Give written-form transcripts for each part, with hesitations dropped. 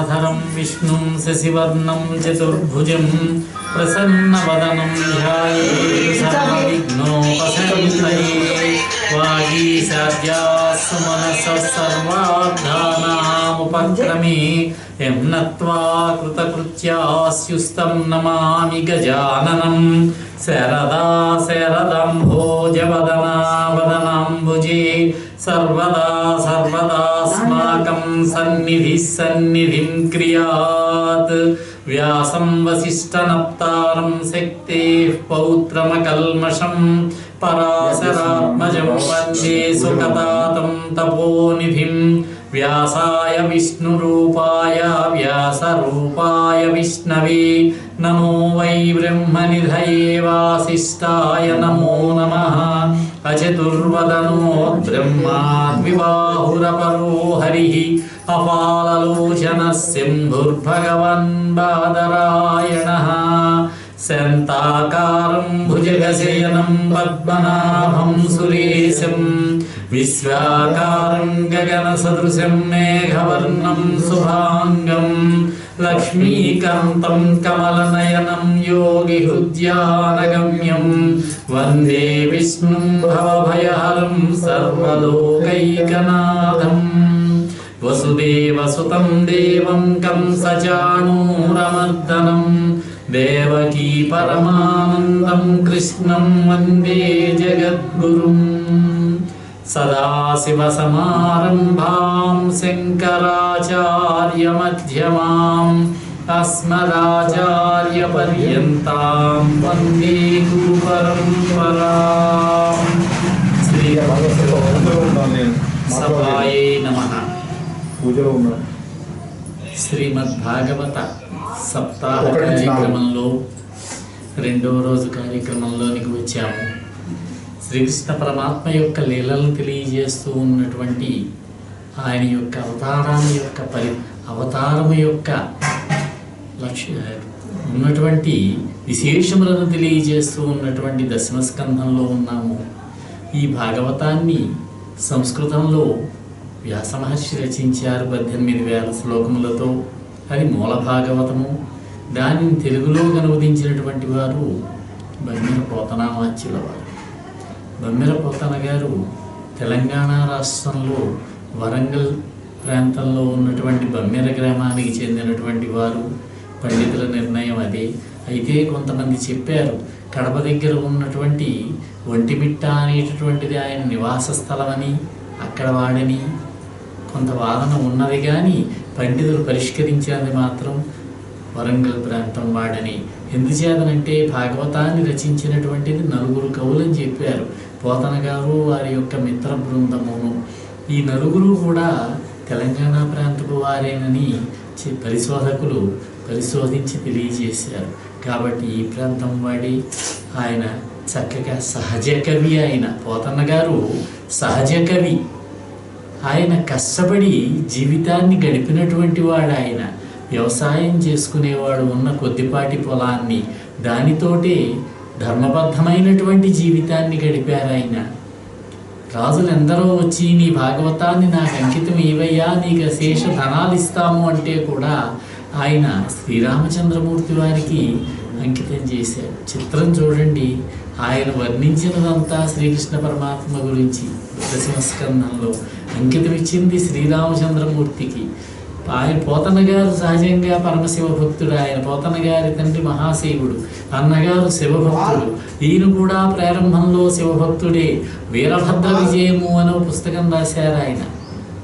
శుక్లాంబరధరం విష్ణుం శశివర్ణం చతుర్భుజం ప్రసన్నవదనం ధ్యాయేత్ సర్వవిఘ్నోపశాంతయే వాగీశాద్యాస్తు మనసః సర్వార్థానాముపక్రమే యం నత్వా కృతకృత్యాస్యుస్తం నమామి గజాననం శరదా శరదంభోజవదనా వదనాంబుజే సర్వదా సర్వదాస్మాకం సన్నిధిః సన్నిధిం క్రియాత్ వ్యాసం వసిష్ఠనప్తారం శక్తేః పౌత్రమకల్మషం పరాశరాత్మజం వందే సుఖదాతం తపోనిధిం వ్యాసాయ విష్ణురూపాయ వ్యాసరూపాయ విష్ణవే నమో వై బ్రహ్మనిధయే వాసిష్ఠాయ నమో నమః అచతుర్వదనో బ్రహ్మా ద్విబాహురపరో హరిః అపాలలోచనః శంభుర్భగవన్ బాదరాయణః శాంతాకారం భుజగశయనం పద్మనాభం సురేశం విశ్వాకారం గగనసదృశం మేఘవర్ణం శుభాంగం లక్ష్మీకాంతం కమలనయనం యోగిహృద్యానగమ్యం వందే విష్ణుం భవభయహరం సర్వలోకైకనాథం వసుదేవసుతం దేవం కంసచాణూరమర్దనం దేవకీ పరమానందం కృష్ణం వందే జగద్గురుం సదాశివసమారంభాం శంకరాచార్యమధ్యమాం అస్మదాచార్యపర్యంతాం వందే గురుపరంపరాం. శ్రీ సభాయే నమః. శ్రీమద్భాగవత సప్తాహ కార్యక్రమంలో రెండవ రోజు కార్యక్రమంలోనికి వచ్చాము. శ్రీకృష్ణ పరమాత్మ యొక్క లీలలను తెలియజేస్తూ ఉన్నటువంటి ఆయన యొక్క అవతారము యొక్క ఉన్నటువంటి విశేషములను తెలియజేస్తూ ఉన్నటువంటి దశమస్కంధంలో ఉన్నాము. ఈ భాగవతాన్ని సంస్కృతంలో వ్యాస మహర్షి రచించారు 18,000 శ్లోకములతో. అది మూల భాగవతము. దానిని తెలుగులో అనువదించినటువంటి వారు బమ్మెర పోతనామాచ్యుల వారు. బమ్మెర పోతన గారు తెలంగాణ రాష్ట్రంలో వరంగల్ ప్రాంతంలో ఉన్నటువంటి బమ్మెర గ్రామానికి చెందినటువంటి వారు. పండితుల నిర్ణయం అదే. అయితే కొంతమంది చెప్పారు కడప దగ్గర ఉన్నటువంటి ఒంటిమిట్ట అనేటటువంటిది ఆయన నివాస స్థలమని, అక్కడ వాడని కొంత వాదన ఉన్నది. కానీ పండితులు పరిష్కరించినది మాత్రం వరంగల్ ప్రాంతం వాడని. ఎందుచేతనంటే భాగవతాన్ని రచించినటువంటిది 4 కవులని చెప్పారు. పోతన గారు వారి యొక్క మిత్ర బృందమును. ఈ 4 కూడా తెలంగాణ ప్రాంతపు వారేనని పరిశోధకులు పరిశోధించి తెలియజేశారు. కాబట్టి ఈ ప్రాంతం వాడి ఆయన చక్కగా సహజ కవి. ఆయన పోతన్న గారు సహజ కవి. ఆయన కష్టపడి జీవితాన్ని గడిపినటువంటి వాడు. ఆయన వ్యవసాయం చేసుకునేవాడు. ఉన్న కొద్దిపాటి పొలాన్ని దానితోటే ధర్మబద్ధమైనటువంటి జీవితాన్ని గడిపారు ఆయన. రాజులు ఎందరో వచ్చి నీ భాగవతాన్ని నాకు అంకితం ఇవయ్యా, నీకు అశేష ధనాలు ఇస్తాము అంటే కూడా ఆయన శ్రీరామచంద్రమూర్తి వారికి అంకితం చేశారు. చిత్రం చూడండి. ఆయన వర్ణించినదంతా శ్రీకృష్ణ పరమాత్మ గురించి దశమస్కంధంలో అంకితం ఇచ్చింది శ్రీరామచంద్రమూర్తికి. ఆయన పోతన గారు సహజంగా పరమశివ భక్తుడు. ఆయన పోతన గారి తండ్రి మహాశివుడు, అన్నగారు శివభక్తుడు. ఈయన కూడా ప్రారంభంలో శివభక్తుడే. వీరభద్ర విజయము అనే పుస్తకం రాశారు ఆయన.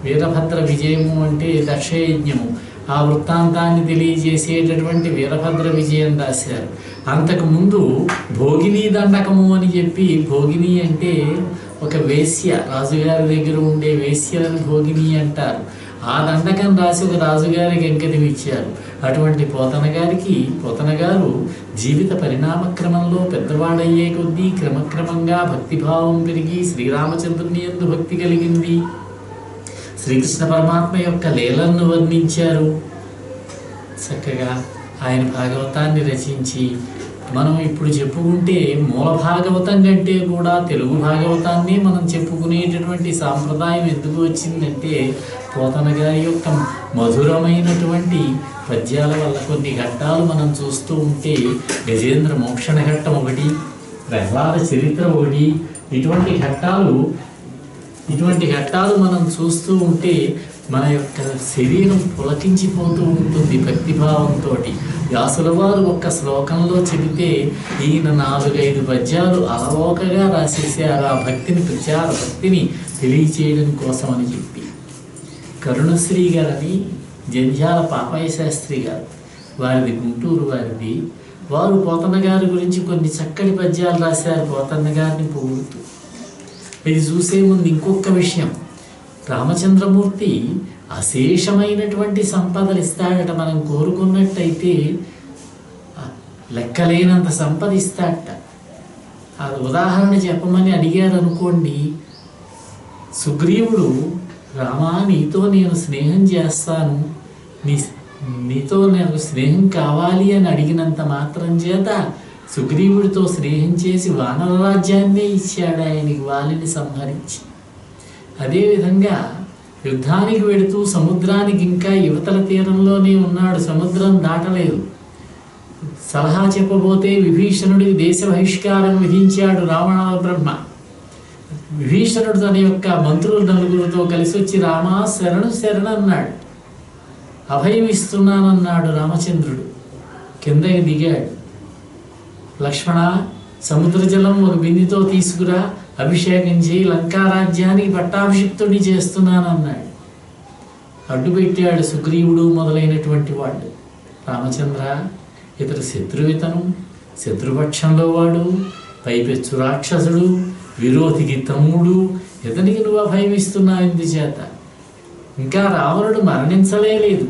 వీరభద్ర విజయము అంటే దక్షయజ్ఞము. ఆ వృత్తాంతాన్ని తెలియజేసేటటువంటి వీరభద్ర విజయం రాశారు. అంతకుముందు భోగిని దండకము అని చెప్పి, భోగిని అంటే ఒక వేశ్య, రాజుగారి దగ్గర ఉండే వేశ్యలను భోగిని అంటారు. ఆ దండకం రాసి ఒక రాజుగారికి అంకితం ఇచ్చారు. అటువంటి పోతన గారు జీవిత పరిణామక్రమంలో పెద్దవాడయ్యే కొద్దీ క్రమక్రమంగా భక్తిభావం పెరిగి శ్రీరామచంద్రుని యందు భక్తి కలిగింది. శ్రీకృష్ణ పరమాత్మ యొక్క లీలలను వర్ణించారు. చక్కగా ఆయన భాగవతాన్ని రచించి మనం ఇప్పుడు చెప్పుకుంటే మూల భాగవతం కంటే కూడా తెలుగు భాగవతాన్ని మనం చెప్పుకునేటటువంటి సాంప్రదాయం ఎందుకు వచ్చిందంటే పోతన గారి యొక్క మధురమైనటువంటి పద్యాల వల్ల కొన్ని ఘట్టాలు మనం చూస్తూ ఉంటే గజేంద్ర మోక్షణ ఘట్టం ఒకటి, ప్రహ్లాద చరిత్ర ఒకటి, ఇటువంటి ఘట్టాలు మనం చూస్తూ ఉంటే మన యొక్క శరీరం పులకించిపోతూ ఉంటుంది భక్తిభావంతో. వ్యాసుల వారు ఒక్క శ్లోకంలో చెబితే ఈయన 4-5 పద్యాలు అలవోకగా రాసేసారు ఆ భక్తిని తెలియచేయడం కోసం అని చెప్పి. కరుణశ్రీ గారని జంధ్యాల పాపయ్య శాస్త్రి గారు, వారిది గుంటూరు వారిది. వారు పోతన్న గారి గురించి కొన్ని చక్కటి పద్యాలు రాశారు పోతన్న గారిని పొగుడుతూ. ఇది చూసే ముందు ఇంకొక విషయం, రామచంద్రమూర్తి అశేషమైనటువంటి సంపదలు ఇస్తాడట. మనం కోరుకున్నట్టయితే లెక్కలేనంత సంపద ఇస్తాడట. అది ఉదాహరణ చెప్పమని అడిగారు అనుకోండి. సుగ్రీవుడు, రామా నీతో నేను స్నేహం చేస్తాను, నీతో నాకు స్నేహం కావాలి అని అడిగినంత మాత్రం చేత సుగ్రీవుడితో స్నేహం చేసి వానర రాజ్యాన్నే ఇచ్చాడు ఆయనకి, వాలిని సంహరించి. అదేవిధంగా యుద్ధానికి వెడుతూ సముద్రానికి ఇంకా యువతల తీరంలోనే ఉన్నాడు, సముద్రం దాటలేదు. సలహా చెప్పబోతే విభీషణుడికి దేశ బహిష్కారం విధించాడు రావణ బ్రహ్మ. విభీషణుడు తన యొక్క మంత్రులు 4 కలిసి వచ్చి రామా శరణు అన్నాడు. అభయం ఇస్తున్నానన్నాడు రామచంద్రుడు. కిందకి దిగాడు. లక్ష్మణ, సముద్ర జలం 1 బిందెతో తీసుకురా, అభిషేకం చేయి, లంకారాజ్యానికి పట్టాభిషిక్తుడిని చేస్తున్నానన్నాడు. అడ్డుపెట్టాడు సుగ్రీవుడు మొదలైనటువంటి వాళ్ళు. రామచంద్ర, ఇతడు శత్రువితను, శత్రుపక్షంలో వాడు, పైపెచ్చు రాక్షసుడు, విరోధికి తమ్ముడు, ఇతనికి నువ్వు అభయం ఇస్తున్నావు ఎందుచేత? ఇంకా రావణుడు మరణించలేదు.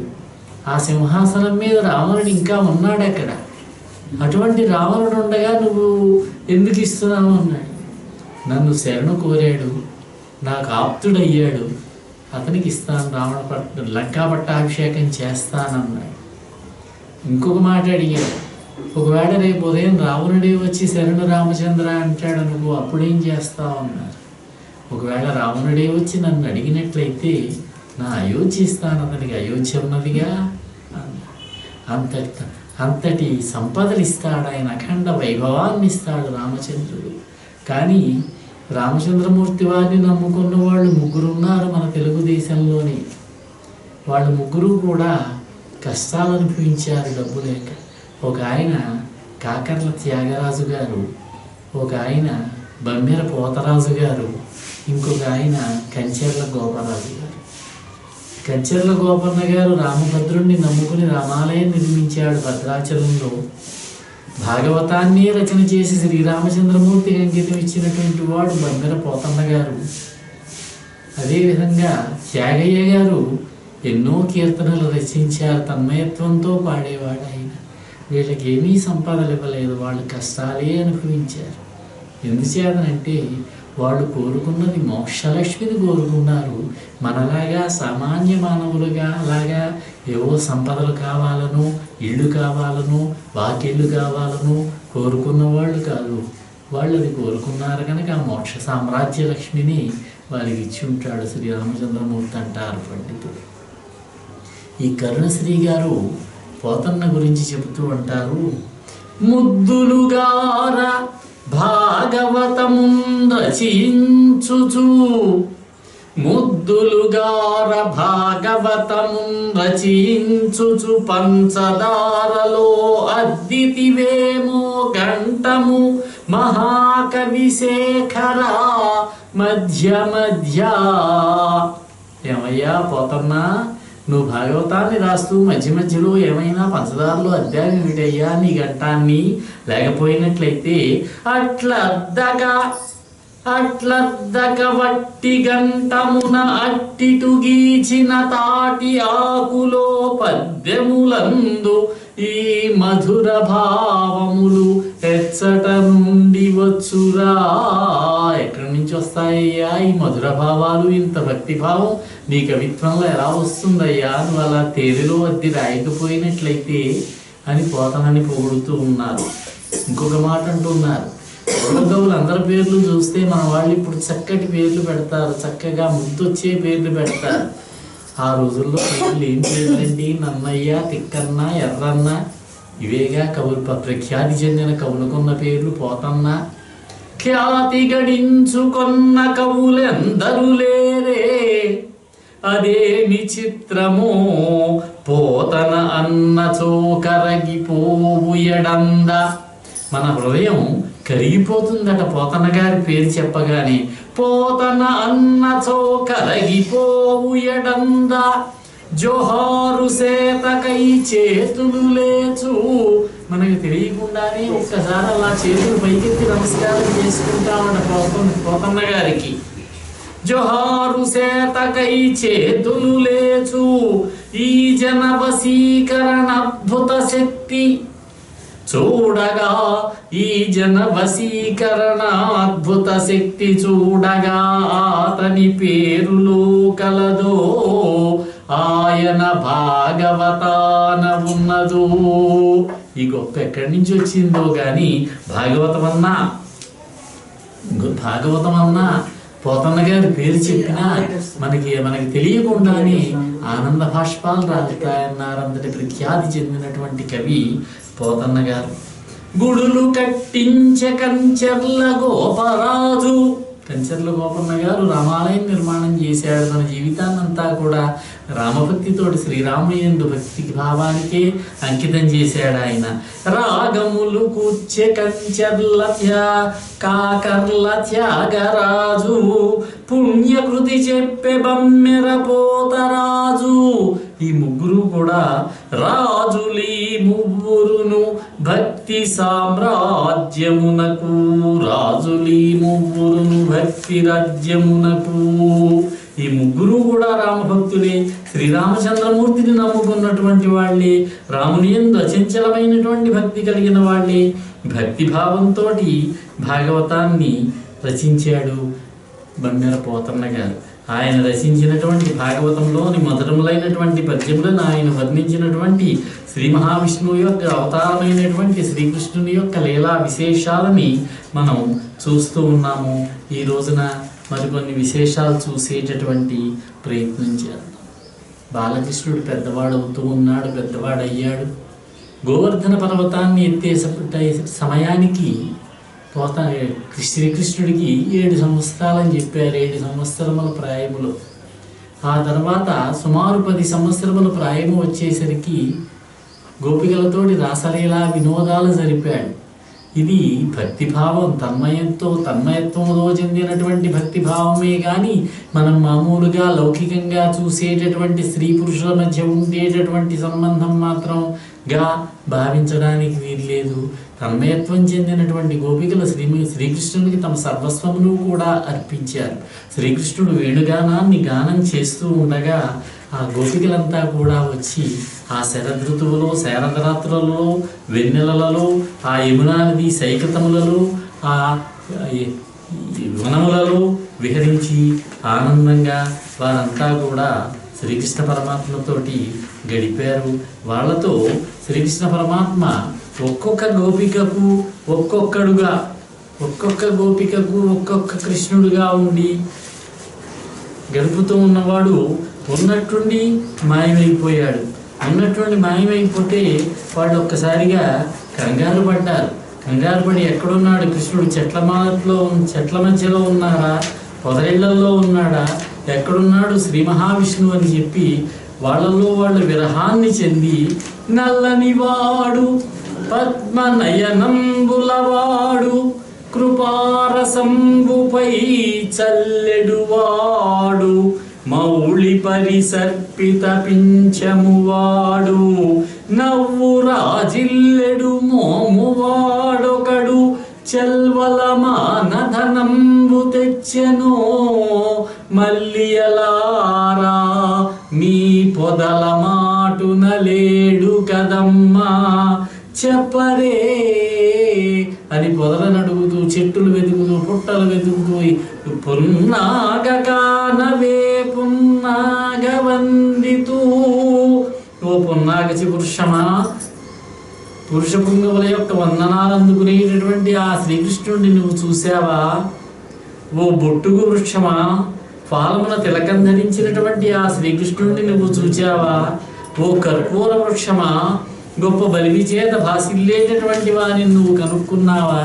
ఆ సింహాసనం మీద రావణుడు ఇంకా ఉన్నాడు అక్కడ. అటువంటి రావణుడు ఉండగా నువ్వు ఎందుకు ఇస్తున్నావు అన్నాడు. నన్ను శరణు కోరాడు, నాకు ఆప్తుడయ్యాడు, అతనికి ఇస్తాను, లంకా పట్టాభిషేకం చేస్తానన్నాడు. ఇంకొక మాట అడిగాడు, ఒకవేళ రేపు ఉదయం రావణుడే వచ్చి శరణు రామచంద్ర అంటాడు నువ్వు అప్పుడేం చేస్తావు అన్నారు. ఒకవేళ రావణుడే వచ్చి నన్ను అడిగినట్లయితే నా అయోధ్య ఇస్తాను, అతనికి అయోధ్య ఉన్నదిగా. అంతటి సంపదలు ఇస్తాడు ఆయన, అఖండ వైభవాన్ని ఇస్తాడు రామచంద్రుడు. కానీ రామచంద్రమూర్తి వారిని నమ్ముకున్న వాళ్ళు 3 ఉన్నారు మన తెలుగుదేశంలోనే. వాళ్ళు 3 కూడా కష్టాలు అనుభవించారు డబ్బు లేక. ఒక ఆయన కాకర్ల త్యాగరాజు గారు, ఒక ఆయన బమ్మెర పోతరాజు గారు, ఇంకొక ఆయన కంచెర్ల గోపరాజు గారు. కంచెర్ల గోపన్న గారు రామభద్రుణ్ణి నమ్ముకుని రామాలయం నిర్మించాడు భద్రాచలంలో. భాగవతాన్ని రచన చేసి శ్రీరామచంద్రమూర్తికి అంకితం ఇచ్చినటువంటి వాడు బమ్మెర పోతన్న గారు. అదేవిధంగా త్యాగయ్య గారు ఎన్నో కీర్తనలు రచించారు, తన్మయత్వంతో పాడేవాడు ఆయన. వీళ్ళకి ఏమీ సంపదలు ఇవ్వలేదు, వాళ్ళు కష్టాలే అనుభవించారు. ఎందుచేతనంటే వాళ్ళు కోరుకున్నది మోక్షలక్ష్మిని కోరుకున్నారు. మనలాగా సామాన్య మానవులుగా అలాగా ఏవో సంపదలు కావాలను, ఇళ్ళు కావాలను, వాకిళ్ళు కావాలను కోరుకున్న వాళ్ళు కాదు. వాళ్ళు అది కోరుకున్నారు కనుక ఆ మోక్ష సామ్రాజ్య లక్ష్మిని వారికి ఇచ్చి ఉంటాడు శ్రీరామచంద్రమూర్తి అంటారు పండితుడు. ఈ కరుణశ్రీ గారు పోతన్న గురించి చెబుతూ అంటారు, ముద్దులుగార భాగవతమున్ రచించుచు, ముద్దులుగార భాగవతమున్ రచించుచు, పంచదారలో అద్దితివేమో గంటము మహాకవి శేఖర మధ్య మధ్య. ఏమయ్యా పోతన్నా, నువ్వు భాగవతాన్ని రాస్తూ మధ్య మధ్యలో ఏమైనా పంచదారలో అద్దావిటయ్యా నీ గంటాన్ని? లేకపోయినట్లయితే అట్లద్దగ వట్టి గంటమున అట్టిటు గీచిన తాటి ఆకులో పద్యములందు ఈ మధుర భావములు ఎచ్చట నుండి వచ్చురా. ఎక్కడి నుంచి వస్తాయ్యా ఈ మధుర భావాలు? ఇంత భక్తి భావం నీ కవిత్వంలో ఎలా వస్తుందయ్యా? నువ్వు అలా తేలిలో అద్ది రాయకపోయినట్లయితే అని పోతనని పొగుడుతూ ఉన్నారు. ఇంకొక మాట అంటున్నారు, పూర్వకవులు అందరి పేర్లు చూస్తే మన వాళ్ళు ఇప్పుడు చక్కటి పేర్లు పెడతారు, చక్కగా ముద్దొచ్చే పేర్లు పెడతారు. ఆ రోజుల్లో పేర్లు ఏం పేర్లండి? నన్నయ్య, తిక్కన్న, ఎర్రన్న, ఇవేగా కవులు ప్రఖ్యాతి చెందిన కవులకున్న పేర్లు. పోతన్న, ఖ్యాతి గడించుకొన్న కవులెందరు లేరే, అదేమి చిత్రమో పోతన అన్నచో కరగిపోవు ఎడంద. మన హృదయం కరిగిపోతుందట పోతన గారి పేరు చెప్పగానే. పోతన అన్నచో కరగిపోవు ఎడంద, జోహారు సేతకై చేతులు లేచు. మనకి తెలియకుండానే ఒక్కసారి అలా చేతులు పైకెత్తి నమస్కారం చేసుకుంటామట పోతన్న గారికి. జోహారు సేతకై చేతులు లేచు, ఈ జన వశీకరణ అద్భుత శక్తి చూడగా, ఈ జన వశీకరణ అద్భుత శక్తి చూడగా, అతని పేరులో కలదో ఆయన భాగవతాన ఉన్నదో. ఈ గొప్ప ఎక్కడి నుంచి వచ్చిందో గాని భాగవతం అన్నా పోతన్న గారి పేరు చెప్పినా మనకి తెలియకుండానే ఆనంద భాష్పాలు రాలుతాయన్నారు. అంతటి ప్రఖ్యాతి చెందినటువంటి కవి పోతన్న గారు. గుడులు కట్టించే కంచెర్ల గోపరాజు. కంచెర్ల గోపన్న గారు రామాలయం నిర్మాణం చేశాడు. తన జీవితాన్నంతా కూడా రామభక్తితోటి శ్రీరామయందు భక్తి భావానికే అంకితం చేశాడు ఆయన. రాగములు కూర్చె కంచెర్ల కాకర్ల త్యాగరాజు, పుణ్యకృతి చెప్పే బమ్మెర పోతరాజు. ఈ ముగ్గురు కూడా రాజులీ ముగ్గురును భక్తి సామ్రాజ్యమునకు, రాజులీ ముగ్గురును భక్తి రాజ్యమునకు. ఈ ముగ్గురు కూడా రామభక్తులే, శ్రీరామచంద్రమూర్తిని నమ్ముకున్నటువంటి వాళ్ళే, రాముని యందు అచంచలమైనటువంటి భక్తి కలిగిన వాళ్ళే. భక్తి భావంతో భాగవతాన్ని రచించాడు బమ్మెర పోతన్న గారు. ఆయన రచించినటువంటి భాగవతంలోని మధురములైనటువంటి పద్యములను ఆయన వర్ణించినటువంటి శ్రీ మహావిష్ణువు యొక్క అవతారమైనటువంటి శ్రీకృష్ణుని యొక్క లీలా విశేషాలని మనం చూస్తూ ఉన్నాము. ఈ రోజున మరికొన్ని విశేషాలు చూసేటటువంటి ప్రయత్నం చేద్దాం. బాలకృష్ణుడు పెద్దవాడవుతూ ఉన్నాడు, పెద్దవాడయ్యాడు. గోవర్ధన పర్వతాన్ని ఎత్తే సమయానికి శ్రీకృష్ణుడికి 7 సంవత్సరాలని చెప్పారు. 7 సంవత్సరముల ప్రాయములు. ఆ తర్వాత సుమారు 10 సంవత్సరముల ప్రాయము వచ్చేసరికి గోపికలతోటి రాసలీలా వినోదాలు జరిపాడు. ఇది భక్తిభావం, తన్మయత్వంలో చెందినటువంటి భక్తిభావమే కానీ మనం మామూలుగా లౌకికంగా చూసేటటువంటి స్త్రీ పురుషుల మధ్య ఉండేటటువంటి సంబంధం మాత్రంగా భావించడానికి వీల్లేదు. తన్మయత్వం చెందినటువంటి గోపికలు శ్రీకృష్ణునికి తమ సర్వస్వమును కూడా అర్పించారు. శ్రీకృష్ణుడు వేణుగానాన్ని గానం చేస్తూ ఉండగా ఆ గోపికలంతా కూడా వచ్చి ఆ శరదృతువులో, శరదరాత్రులలో, వెన్నెలలలో, ఆ యమునా నది సైకతములలో, ఆ వనములలో విహరించి ఆనందంగా వారంతా కూడా శ్రీకృష్ణ పరమాత్మతోటి గడిపారు. వాళ్ళతో శ్రీకృష్ణ పరమాత్మ ఒక్కొక్క గోపికకు ఒక్కొక్క కృష్ణుడుగా ఉండి గడుపుతూ ఉన్నవాడు ఉన్నట్టుండి మాయమైపోయాడు. ఉన్నట్టుండి మాయమైపోతే వాళ్ళు ఒక్కసారిగా కంగారు పడ్డారు. కంగారు పడి ఎక్కడున్నాడు కృష్ణుడు? చెట్ల మధ్యలో ఉన్నాడా, పొదరిళ్లలో ఉన్నాడా, ఎక్కడున్నాడు శ్రీ మహావిష్ణువు అని చెప్పి వాళ్ళలో వాళ్ళు విరహాన్ని చెంది నల్లనివాడు పద్మనయనంబులవాడు కృపారసంబుపై చల్లెడువాడు మౌళి పరిసర్పిత పింఛమువాడు నవ్వు రాజిల్లెడు మోమువాడొకడు చెల్వల మానధనంబు తెచ్చెనో మల్లియలారా మీ పొదల మాటున లేడు కదమ్మా చెప్పరే అని పొదలను అడుగుతూ, చెట్టులు వెతుకుతూ, పుట్టలు వెతుకుతూ పున్నాగకానవే పున్నాగవందితూ. ఓ పున్నాగచి పురుషమా, పురుష పుంగవుల యొక్క వందనాలు అందుకునేటటువంటి ఆ శ్రీకృష్ణుడిని నువ్వు చూసావా? ఓ బొట్టుగు వృక్షమా, పాలమున తిలకం ధరించినటువంటి ఆ శ్రీకృష్ణుడిని నువ్వు చూచావా? ఓ కర్పూర వృక్షమా, గొప్ప బలిమి చేత భాసిల్లేటటువంటి వారిని నువ్వు కనుక్కున్నావా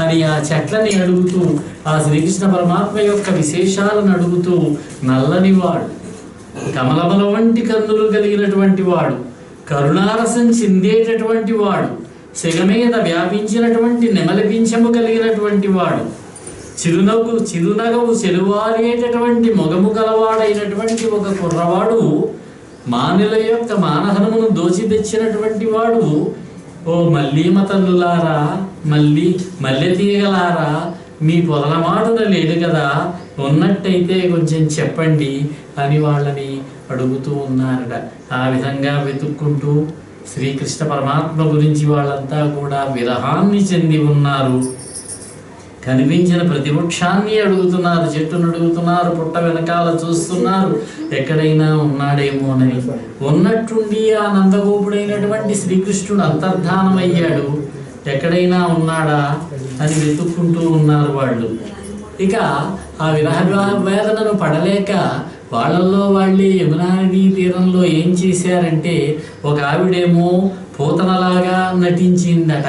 అని ఆ చెట్లని అడుగుతూ, ఆ శ్రీకృష్ణ పరమాత్మ యొక్క విశేషాలను అడుగుతూ, నల్లనివాడు, కమలముల వంటి కన్నులు కలిగినటువంటి వాడు, కరుణారసం చిందేటటువంటి వాడు, సెగ మీద వ్యాపించినటువంటి నెమలిపించము కలిగినటువంటి వాడు, చిరునగవు చెలువారేటటువంటి మొగము గలవాడైనటువంటి ఒక కుర్రవాడు, మానుల యొక్క మానహనమును దోచి తెచ్చినటువంటి వాడు, ఓ మల్లీమ తల్లులారా, మల్లె తీగలారా, మీ పొదలమాటున లేడు కదా, ఉన్నట్టయితే కొంచెం చెప్పండి అని వాళ్ళని అడుగుతూ ఉన్నారట. ఆ విధంగా వెతుక్కుంటూ శ్రీకృష్ణ పరమాత్మ గురించి వాళ్ళంతా కూడా విరహాన్ని చెంది ఉన్నారు. కనిపించిన ప్రతి వృక్షాన్ని అడుగుతున్నారు, చెట్టును అడుగుతున్నారు, పుట్ట వెనకాల చూస్తున్నారు ఎక్కడైనా ఉన్నాడేమోనని. ఉన్నట్టుండి ఆ నందగోపుడైనటువంటి శ్రీకృష్ణుడు అంతర్ధానమయ్యాడు, ఎక్కడైనా ఉన్నాడా అని వెతుక్కుంటూ ఉన్నారు వాళ్ళు. ఇక ఆ విరహ వేదనను పడలేక వాళ్ళల్లో వాళ్ళే యమునా నదీ తీరంలో ఏం చేశారంటే, ఒక ఆవిడేమో పూతనలాగా నటించిందట,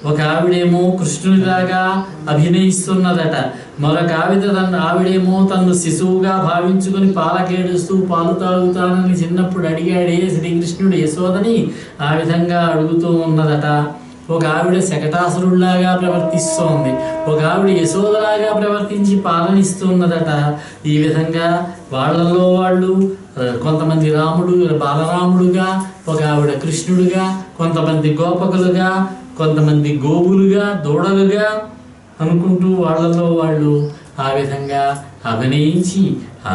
ఒక ఆవిడేమో కృష్ణుడిలాగా అభినయిస్తున్నదట, మరొక ఆవిడేమో తను శిశువుగా భావించుకుని పాలకేడుస్తూ పాలు తాగుతానని చిన్నప్పుడు అడిగాడే శ్రీకృష్ణుడు యశోదని, ఆ విధంగా అడుగుతూ ఉన్నదట. ఒక ఆవిడ శకటాసురుడిలాగా ప్రవర్తిస్తోంది, ఒక ఆవిడ యశోదలాగా ప్రవర్తించి పాలనిస్తున్నదట. ఈ విధంగా వాళ్ళల్లో వాళ్ళు కొంతమంది రాముడు బాలరాముడుగా, ఒక ఆవిడ కృష్ణుడుగా, కొంతమంది గోపకులుగా, కొంతమంది గోవులుగా, దూడలుగా అనుకుంటూ వాళ్ళలో వాళ్ళు ఆ విధంగా అభినయించి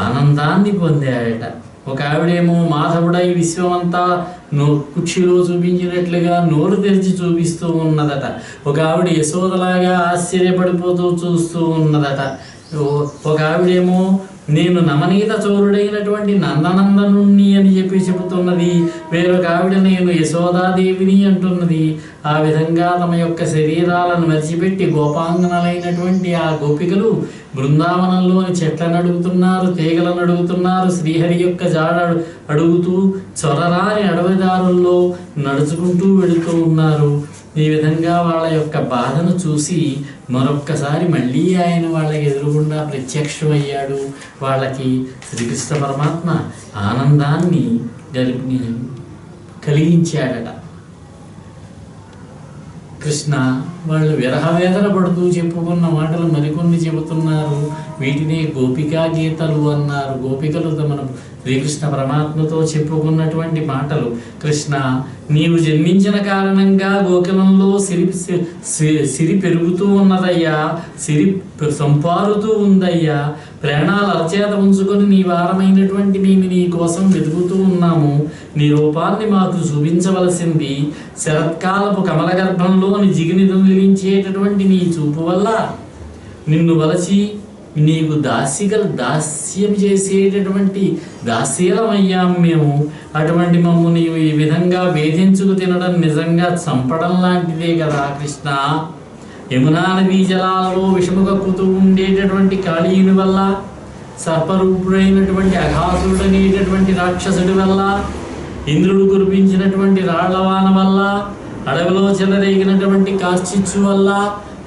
ఆనందాన్ని పొందారట. ఒక ఆవిడేమో మాధవుడై విశ్వమంతా కుక్షిలో చూపించినట్లుగా నోరు తెరిచి చూపిస్తూ ఉన్నదట, ఒక ఆవిడ యశోదలాగా ఆశ్చర్యపడిపోతూ చూస్తూ ఉన్నదట. ఒక ఆవిడేమో నేను నవనీత చోరుడైనటువంటి నందనందనుణ్ణి అని చెప్పి చెబుతున్నది, వేరొక ఆవిడ నేను యశోదాదేవిని అంటున్నది. ఆ విధంగా తమ యొక్క శరీరాలను మర్చిపెట్టి గోపాంగనలైనటువంటి ఆ గోపికలు బృందావనంలోని చెట్లను అడుగుతున్నారు, తీగలను అడుగుతున్నారు, శ్రీహరి యొక్క జాడ అడుగుతూ చొరరాని అడవిదారుల్లో నడుచుకుంటూ వెళుతూ ఉన్నారు. ఈ విధంగా వాళ్ళ యొక్క బాధను చూసి మరొక్కసారి మళ్ళీ ఆయన వాళ్ళకి ఎదురుగుండా ప్రత్యక్షమయ్యాడు. వాళ్ళకి శ్రీకృష్ణ పరమాత్మ ఆనందాన్ని కలిగించాడట. కృష్ణ వాళ్ళు విరహవేదన పడుతూ చెప్పుకున్న మాటలు మరికొన్ని చెబుతున్నారు. వీటినే గోపికా గీతలు అన్నారు. గోపికలు తమను శ్రీకృష్ణ పరమాత్మతో చెప్పుకున్నటువంటి మాటలు. కృష్ణ, నీవు జన్మించిన కారణంగా గోకులంలో సిరి పెరుగుతూ ఉన్నదయ్యా, సిరి సంపారుతూ ఉందయ్యా. ప్రాణాలు అరచేత ఉంచుకొని నీ వారమైనటువంటి మేము నీ కోసం వెతుకుతూ ఉన్నాము. నీ రూపాన్ని మాకు చూపించవలసింది. శరత్కాలపు కమల గర్భంలోని జిగిని దొంగిలించేటటువంటి నీ చూపు వల్ల నిన్ను వలచి నీకు దాస్యం చేసేటటువంటి దాస్యలమయ్యాం మేము. అటువంటి మమ్ము నీవు ఈ విధంగా వేధించుకు తినడం నిజంగా చంపడం లాంటిదే కదా కృష్ణ. యమునా నదీ జలాలలో విషము కక్కుతూ ఉండేటటువంటి కాళీయుని వల్ల, సర్పరూపుడైనటువంటి అఘాసురుడనేటటువంటి రాక్షసుడి వల్ల, ఇంద్రుడు కురిపించినటువంటి రాళ్లవాన వల్ల, అడవిలో చెలరేగినటువంటి కార్చిచ్చు వల్ల,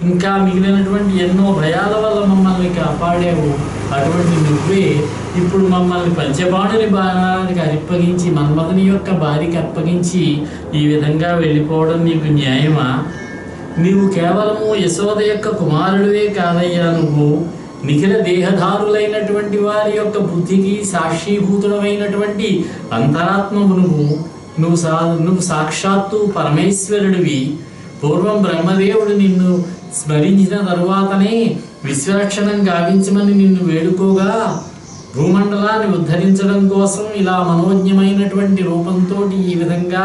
ఇంకా మిగిలినటువంటి ఎన్నో భయాల వల్ల మమ్మల్ని కాపాడావు. అటువంటి నువ్వే ఇప్పుడు మమ్మల్ని పంచబాణుని బాణానికి అప్పగించి, మన్మథుని యొక్క బారికి అప్పగించి ఈ విధంగా వెళ్ళిపోవడం నీకు న్యాయమా? నీవు కేవలము యశోద యొక్క కుమారుడివే కాదయ్యా, నువ్వు నిఖిల దేహధారులైనటువంటి వారి యొక్క బుద్ధికి సాక్షీభూతుడమైనటువంటి అంతరాత్మవు. నువ్వు సాక్షాత్తు పరమేశ్వరుడివి. పూర్వం బ్రహ్మదేవుడు నిన్ను స్మరించిన తరువాతనే విశ్వరక్షణం గావించమని నిన్ను వేడుకోగా, భూమండలాన్ని ఉద్ధరించడం కోసం ఇలా మనోజ్ఞమైనటువంటి రూపంతో ఈ విధంగా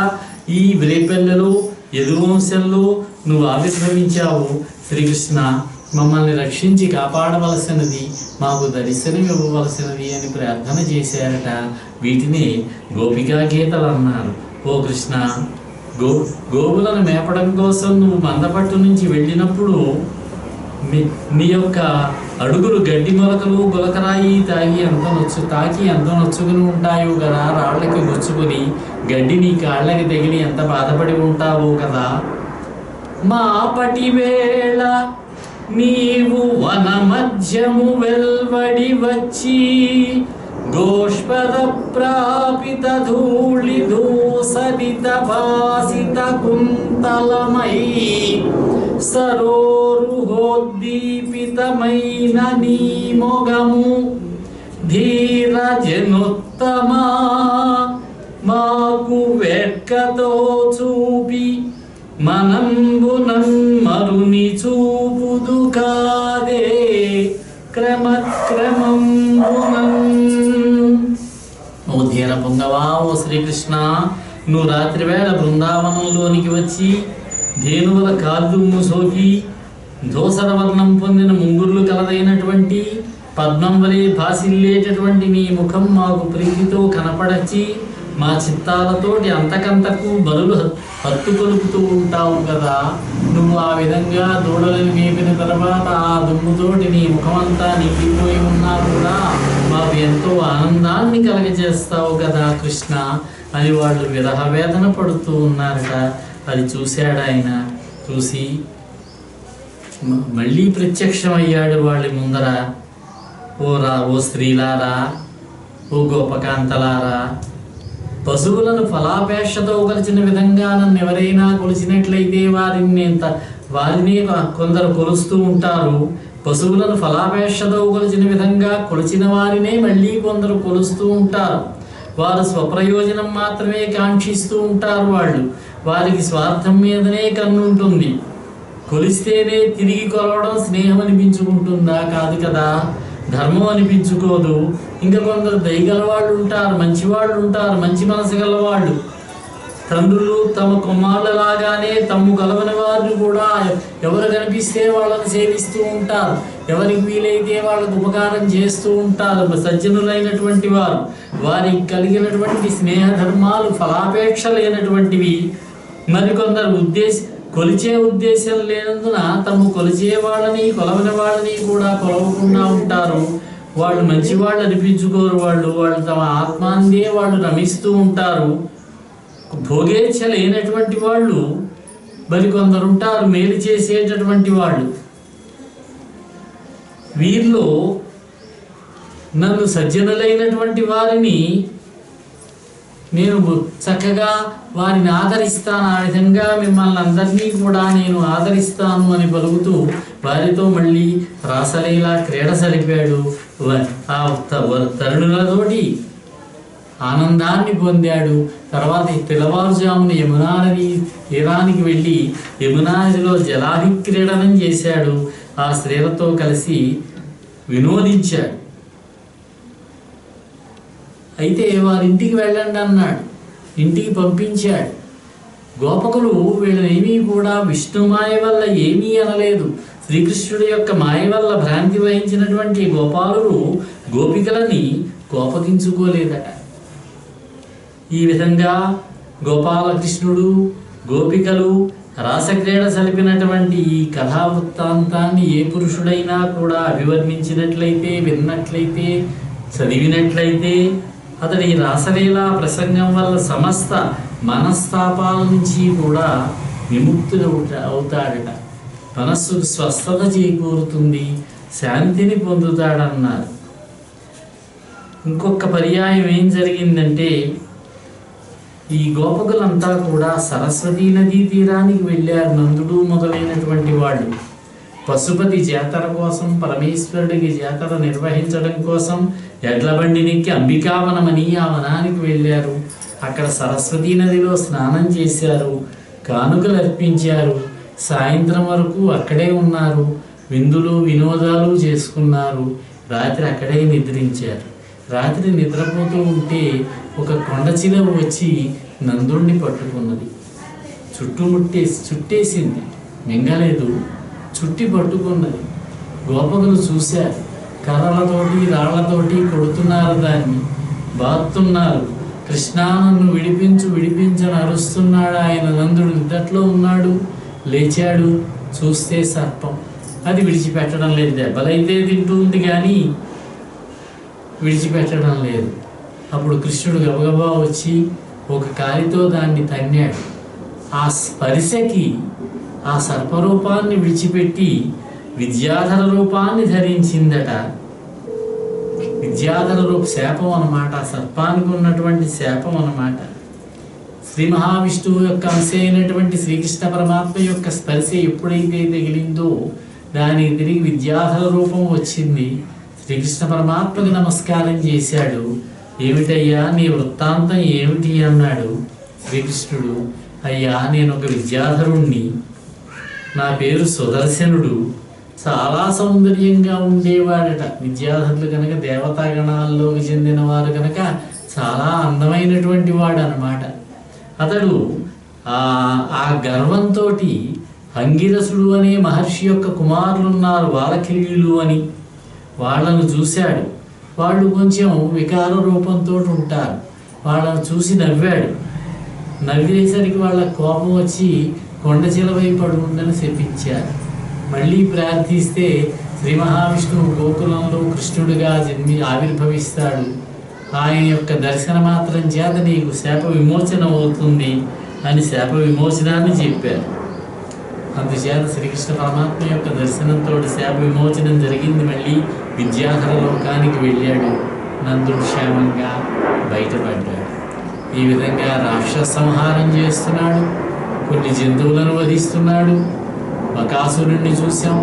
ఈ రేపల్లెలో యదువంశంలో నువ్వు ఆవిర్భవించావు. శ్రీకృష్ణ, మమ్మల్ని రక్షించి కాపాడవలసినది, మాకు దర్శనం ఇవ్వవలసినది అని ప్రార్థన చేశారట. వీటిని గోపికా గీతలు అన్నారు. ఓ కృష్ణ, గోవులను మేపడం కోసం నువ్వు మందపట్టు నుంచి వెళ్ళినప్పుడు నీ యొక్క అడుగులు గడ్డి మొలకలు గులకరాయి తాకి ఎంత నొచ్చుకుని ఉంటాయో కదా, రాళ్ళకి గుచ్చుకుని గడ్డి నీ కాళ్ళకి తగిలి ఎంత బాధపడి ఉంటావో కదా. మాపటి వేళ నీవు వన మధ్యము వెల్వడి వచ్చి గోష్పద ప్రాపిత ధూళి దూసరిత భాసిత కుంతలమై సరోరుహోద్దీపితమైన నీ మొగము ధీర జనుత్తమా మాకు వెక్కతో చూపి మనంబునన్ మరుని చూపుదు కాదే క్రమక్రమంబునన్. ఓ ధీర పొంగవా, ఓ శ్రీకృష్ణ, నువ్వు రాత్రివేళ బృందావనంలోనికి వచ్చి ధేనువుల కాల్దుమ్ము సోకి దోసర వర్ణం పొందిన ముంగుర్లు కలదైనటువంటి పద్మం వలె భాసిల్లేటటువంటి నీ ముఖం మాకు ప్రీతితో కనపడచ్చి మా చిత్తాలతోటి అంతకంతకు బరులు హత్తుకొలుపుతూ ఉంటావు కదా. నువ్వు ఆ విధంగా దూడలను మేపిన తర్వాత ఆ దుమ్ముతోటి నీ ముఖమంతా నిండిపోయి ఉన్నా కూడా మాకు ఎంతో ఆనందాన్ని కలగజేస్తావు కదా కృష్ణ అని వాళ్ళు విరహవేదన పడుతూ ఉన్నారట. అది చూశాడు ఆయన. చూసి మళ్ళీ ప్రత్యక్షమయ్యాడు వాళ్ళ ముందర. ఓ స్త్రీలారా, ఓ గోపకాంతలారా, పశువులను ఫలాపేక్షతో కొలిచిన విధంగా నన్ను ఎవరైనా కొలిచినట్లయితే వారిని కొందరు కొలుస్తూ ఉంటారు. పశువులను ఫలాపేక్షతో కొలిచిన విధంగా కొలిచిన వారినే మళ్ళీ కొందరు కొలుస్తూ ఉంటారు. వారు స్వప్రయోజనం మాత్రమే కాంక్షిస్తూ ఉంటారు. వారికి స్వార్థం మీదనే కన్నుంటుంది. కొలిస్తేనే తిరిగి కొలవడం స్నేహం అనిపించుకుంటుందా? కాదు కదా, ధర్మం అనిపించుకోదు. ఇంకా కొందరు దయగల వాళ్ళు ఉంటారు, మంచివాళ్ళు ఉంటారు, మంచి మనసు గలవాళ్ళు. తండ్రులు తమ కుమారులలాగానే తమ్ము కలవని వారిని కూడా ఎవరు కనిపిస్తే వాళ్ళని సేవిస్తూ ఉంటారు. ఎవరికి వీలైతే వాళ్ళకు ఉపకారం చేస్తూ ఉంటారు. సజ్జనులైనటువంటి వారు, వారికి కలిగినటువంటి స్నేహ ధర్మాలు ఫలాపేక్ష లేనటువంటివి. మరికొందరు కొలిచే ఉద్దేశం లేనందున తమ కొలిచే వాళ్ళని కొలవని వాళ్ళని కూడా కొలవకుండా ఉంటారు. వాళ్ళు మంచివాళ్ళు అనిపించుకోరు. వాళ్ళు తమ ఆత్మాందే వాళ్ళు రమిస్తూ ఉంటారు. భోగేచ్ఛ లేనటువంటి వాళ్ళు మరికొందరు ఉంటారు, మేలు చేసేటటువంటి వాళ్ళు. వీరిలో నన్ను సజ్జనులైనటువంటి వారిని నేను చక్కగా వారిని ఆదరిస్తాను. ఆ విధంగా మిమ్మల్ని అందరినీ కూడా నేను ఆదరిస్తాను అని పలుకుతూ వారితో మళ్ళీ రాసలీలా క్రీడ సలిపాడు. ఆ తరుణులతోటి ఆనందాన్ని పొందాడు. తర్వాత తెల్లవారుజామున యమునా నది తీరానికి వెళ్ళి యమునా నదిలో జలాభిక్రీడనం చేశాడు. ఆ స్త్రీలతో కలిసి వినోదించాడు. అయితే వారింటికి వెళ్ళండి అన్నాడు. ఇంటికి పంపించాడు. గోపకులు వీళ్ళనేమీ కూడా విష్ణు మాయ వల్ల ఏమీ అనలేదు. శ్రీకృష్ణుడి యొక్క మాయ వల్ల భ్రాంతి వహించినటువంటి గోపాలుడు గోపికలని కోపగించుకోలేదట. ఈ విధంగా గోపాలకృష్ణుడు గోపికలు రాసక్రీడ సలిపినటువంటి ఈ కథా వృత్తాంతాన్ని ఏ పురుషుడైనా కూడా అభివర్ణించినట్లయితే, విన్నట్లయితే, చదివినట్లయితే అతడి రాసలీలా ప్రసంగం వల్ల సమస్త మనస్తాపాల నుంచి కూడా విముక్తుడు అవుతాడట. మనస్సుకు స్వస్థత చేకూరుతుంది, శాంతిని పొందుతాడన్నారు. ఇంకొక పర్యాయం ఏం జరిగిందంటే, ఈ గోపకులంతా కూడా సరస్వతీ నదీ తీరానికి వెళ్ళారు. నందుడు మొదలైనటువంటి వాళ్ళు పశుపతి జాతర కోసం, పరమేశ్వరుడికి జాతర నిర్వహించడం కోసం ఎడ్ల బండినికి అంబికావనమని ఆ వనానికి వెళ్ళారు. అక్కడ సరస్వతీ నదిలో స్నానం చేశారు, కానుకలు అర్పించారు. సాయంత్రం వరకు అక్కడే ఉన్నారు, విందులు వినోదాలు చేసుకున్నారు. రాత్రి అక్కడే నిద్రించారు. రాత్రి నిద్రపోతూ ఉంటే ఒక కొండ చిలువ వచ్చి నందుణ్ణి పట్టుకున్నది. చుట్టేసింది, మింగలేదు, చుట్టి పట్టుకున్నది. గోపకులు చూశారు. కర్రలతోటి రాళ్లతోటి కొడుతున్నారు, దాన్ని బాతున్నారు. కృష్ణా నన్ను విడిపించని అరుస్తున్నాడు ఆయన. నందుడు నిద్దట్లో ఉన్నాడు. లేచాడు, చూస్తే సర్పం. అది విడిచిపెట్టడం లేదు. దెబ్బలైతే తింటూ ఉంది కానీ విడిచిపెట్టడం లేదు. అప్పుడు కృష్ణుడు గబగబా వచ్చి ఒక కాలితో దాన్ని తన్నాడు. ఆ స్పర్శకి ఆ సర్పరూపాన్ని విడిచిపెట్టి విద్యాధర రూపాన్ని ధరించిందట. విద్యాధర రూప శాపం అన్నమాట, సర్పానికి ఉన్నటువంటి శాపం అన్నమాట. శ్రీ మహావిష్ణువు యొక్క అంశ అయినటువంటి శ్రీకృష్ణ పరమాత్మ యొక్క స్పర్శ ఎప్పుడైతే తగిలిందో దానికి తిరిగి విద్యాధర రూపం వచ్చింది. శ్రీకృష్ణ పరమాత్మకి నమస్కారం చేశాడు. ఏమిటయ్యా నీ వృత్తాంతం ఏమిటి అన్నాడు శ్రీకృష్ణుడు. అయ్యా నేను ఒక విద్యాధరుణ్ణి, నా పేరు సుదర్శనుడు, చాలా సౌందర్యంగా ఉండేవాడట. విద్యాధరులు కనుక దేవతాగణాల్లోకి చెందిన వారు కనుక చాలా అందమైనటువంటి వాడు అన్నమాట. అతడు ఆ గర్వంతో అంగిరసుడు అనే మహర్షి యొక్క కుమారులు ఉన్నారు, వాలకిల్యులు అని, వాళ్ళను చూశాడు. వాళ్ళు కొంచెం వికార రూపంతో ఉంటారు. వాళ్ళను చూసి నవ్వాడు. నవ్వేసరికి వాళ్ళ కోపం వచ్చి కొండ చిలవై పడి ఉండని శపించారు. మళ్ళీ ప్రార్థిస్తే శ్రీ మహావిష్ణువు గోకులంలో కృష్ణుడిగా ఆవిర్భవిస్తాడు. ఆయన యొక్క దర్శన మాత్రం చేత నీకు శాప విమోచన అవుతుంది అని శాప విమోచనాన్ని చెప్పారు. అందుచేత శ్రీకృష్ణ పరమాత్మ యొక్క దర్శనంతో శాప విమోచనం జరిగింది. మళ్ళీ విద్యాధర లోకానికి వెళ్ళాడు. నందుడు క్షేమంగా బయటపడ్డాడు. ఈ విధంగా రాక్షస సంహారం చేస్తున్నాడు, కొన్ని జంతువులను వధిస్తున్నాడు. బకాసురుణ్ణి చూసాం,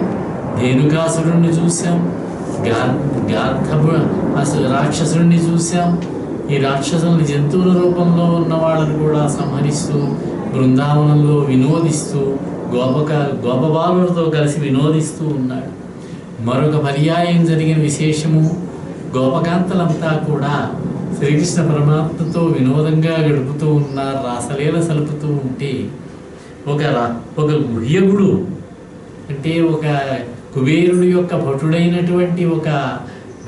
ధేనుకాసురుణ్ణి చూసాం, రాక్షసుడిని చూసాం. ఈ రాక్షసుల్ని జంతువుల రూపంలో ఉన్న వాళ్ళని కూడా సంహరిస్తూ బృందావనంలో వినోదిస్తూ గోపబాలులతో కలిసి వినోదిస్తూ ఉన్నాడు. మరొక పర్యాయం జరిగిన విశేషము, గోపకాంతలంతా కూడా శ్రీకృష్ణ పరమాత్మతో వినోదంగా గడుపుతూ ఉన్నారు, రాసలీల సలుపుతూ ఉంటే ఒక గుహ్యగుడు అంటే ఒక కుబేరుడి యొక్క భటుడైనటువంటి ఒక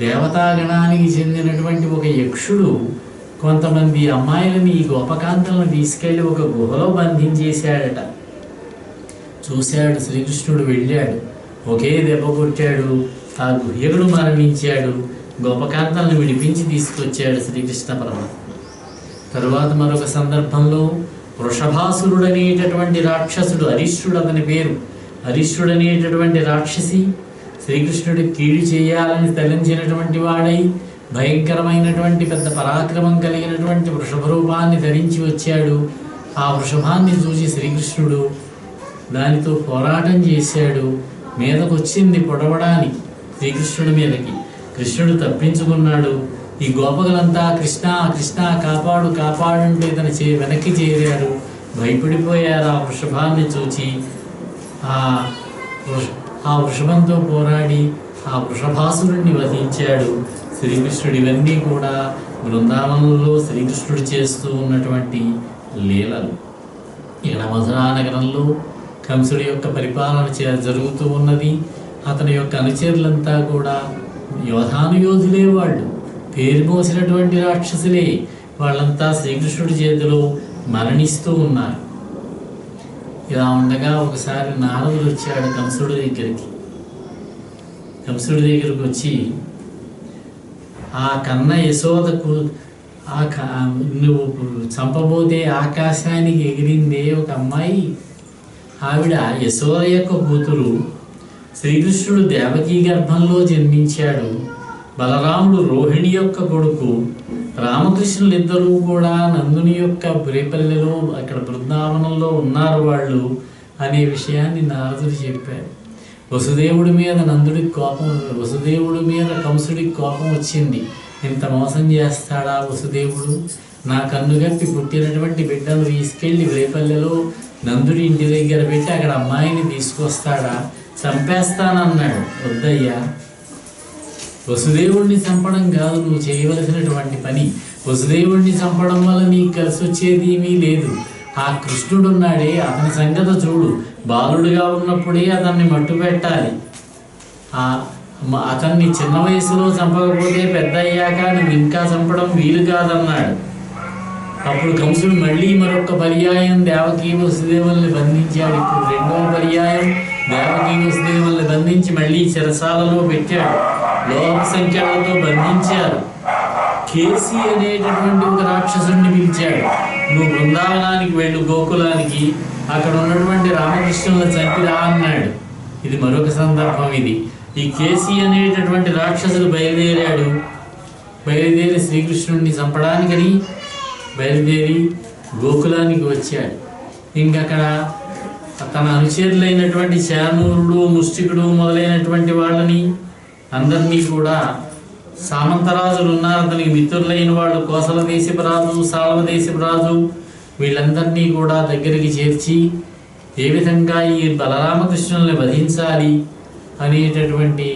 దేవతాగణానికి చెందినటువంటి ఒక యక్షుడు కొంతమంది అమ్మాయిలని ఈ గోపకాంతలను తీసుకెళ్ళి ఒక గుహలో బంధించేశాడట. చూశాడు శ్రీకృష్ణుడు, వెళ్ళాడు, ఒకే దెబ్బ కొట్టాడు. ఆ గుహ్యకుడు మరణించాడు. గోపకాంతలను విడిపించి తీసుకొచ్చాడు శ్రీకృష్ణ పరమాత్మ. తరువాత మరొక సందర్భంలో వృషభాసురుడు అనేటటువంటి రాక్షసుడు, అరిష్టుడు అతని పేరు, అరిష్టుడు అనేటటువంటి రాక్షసి శ్రీకృష్ణుడి కీడు చేయాలని తలంచినటువంటి వాడై భయంకరమైనటువంటి పెద్ద పరాక్రమం కలిగినటువంటి వృషభ రూపాన్ని ధరించి వచ్చాడు. ఆ వృషభాన్ని చూసి శ్రీకృష్ణుడు దానితో పోరాటం చేశాడు. మీదకు వచ్చింది పొడవడానికి శ్రీకృష్ణుడి మీదకి. కృష్ణుడు తప్పించుకున్నాడు. ఈ గోపకులంతా కృష్ణ కృష్ణ కాపాడు కాపాడుంటే తన వెనక్కి చేరారు. భయపడిపోయారు ఆ వృషభాన్ని చూచి. ఆ వృషభంతో పోరాడి ఆ వృషభాసురుణ్ణి వధించాడు శ్రీకృష్ణుడు. ఇవన్నీ కూడా బృందావనంలో శ్రీకృష్ణుడు చేస్తూ ఉన్నటువంటి లీలలు. ఇక్కడ మధురా నగరంలో కంసుడి యొక్క పరిపాలన జరుగుతూ ఉన్నది. అతని యొక్క అనుచరులంతా కూడా యోధానుయోధులే, వాళ్ళు పేరు మోసినటువంటి రాక్షసులే. వాళ్ళంతా శ్రీకృష్ణుడి చేతిలో మరణిస్తూ ఉన్నారు. ఇలా ఉండగా ఒకసారి నారదుడు వచ్చాడు కంసుడి దగ్గరికి. కంసుడి దగ్గరికి వచ్చి, ఆ కన్న యశోదకు నువ్వు చంపబోతే ఆకాశానికి ఎగిరిందే ఒక అమ్మాయి, ఆవిడ యశోద యొక్క కూతురు. శ్రీకృష్ణుడు దేవకీ గర్భంలో జన్మించాడు. బలరాముడు రోహిణి యొక్క కొడుకు. రామకృష్ణులు ఇద్దరూ కూడా నందుని యొక్క బురేపల్లెలో అక్కడ బృందావనంలో ఉన్నారు వాళ్ళు అనే విషయాన్ని నారదుడు చెప్పాడు. వసుదేవుడి మీద నందుడికి కోపం, వసుదేవుడి మీద కంసుడికి కోపం వచ్చింది. ఇంత మోసం చేస్తాడా వసుదేవుడు? నా కన్నుగప్పి పుట్టినటువంటి బిడ్డను తీసుకెళ్ళి బురేపల్లెలో నందుడి ఇంటి దగ్గర పెట్టి అక్కడ అమ్మాయిని తీసుకొస్తాడా? చంపేస్తానన్నాడు. వద్దయ్యా, వసుదేవుడిని చంపడం కాదు నువ్వు చేయవలసినటువంటి పని. వసుదేవుడిని చంపడం వల్ల నీకు కలిసి వచ్చేది ఏమీ లేదు. ఆ కృష్ణుడున్నాడే అతని సంగతి చూడు. బాలుడుగా ఉన్నప్పుడే అతన్ని మట్టు పెట్టాలి. అతన్ని చిన్న వయసులో చంపకపోతే పెద్ద అయ్యాక నువ్వు ఇంకా చంపడం వీలు కాదన్నాడు. అప్పుడు కంసుడు మళ్ళీ మరొక పర్యాయం దేవకీ వసుదేవుల్ని బంధించాడు. ఇప్పుడు రెండవ పర్యాయం దేవకీ వసుదేవుల్ని బంధించి మళ్ళీ చెరసాలలో పెట్టాడు. లోక సంఖ్యలతో బంధించారు. కేసి అనేటటువంటి ఒక రాక్షసుడిని పిలిచాడు. నువ్వు బృందావనానికి వెళ్ళు, గోకులానికి, అక్కడ ఉన్నటువంటి రామకృష్ణులను చంపిరా అన్నాడు. ఇది మరొక సందర్భం. ఇది ఈ కేసి అనేటటువంటి రాక్షసుడు బయలుదేరి శ్రీకృష్ణుడిని చంపడానికని బయలుదేరి గోకులానికి వచ్చాడు. ఇంకక్కడ తన అనుచరులైనటువంటి శానూరుడు, ముష్టికుడు మొదలైనటువంటి వాళ్ళని అందరినీ కూడా, సామంతరాజులు ఉన్నారు అతనికి మిత్రులైన వాళ్ళు, కోసల దేశపు రాజు, సాల్వ దేశపు రాజు, వీళ్ళందరినీ కూడా దగ్గరికి చేర్చి ఏ విధంగా ఈ బలరామకృష్ణుల్ని వధించాలి అనేటటువంటి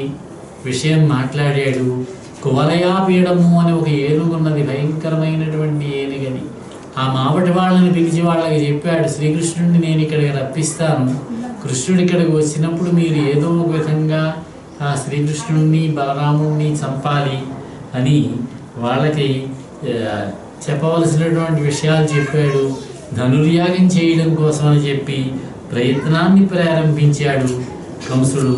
విషయం మాట్లాడాడు. కువలయాపీడము అని ఒక ఏనుగున్నది, భయంకరమైనటువంటి ఏనుగని. ఆ మావటి వాళ్ళని పిలిచి వాళ్ళకి చెప్పాడు, శ్రీకృష్ణుడిని నేను ఇక్కడికి రప్పిస్తాను, కృష్ణుడు ఇక్కడికి వచ్చినప్పుడు మీరు ఏదో ఒక విధంగా ఆ శ్రీకృష్ణుడిని బలరాముడిని చంపాలి అని వాళ్ళకి చెప్పవలసినటువంటి విషయాలు చెప్పాడు. ధనుర్యాగం చేయడం కోసం అని చెప్పి ప్రయత్నాన్ని ప్రారంభించాడు కంసుడు.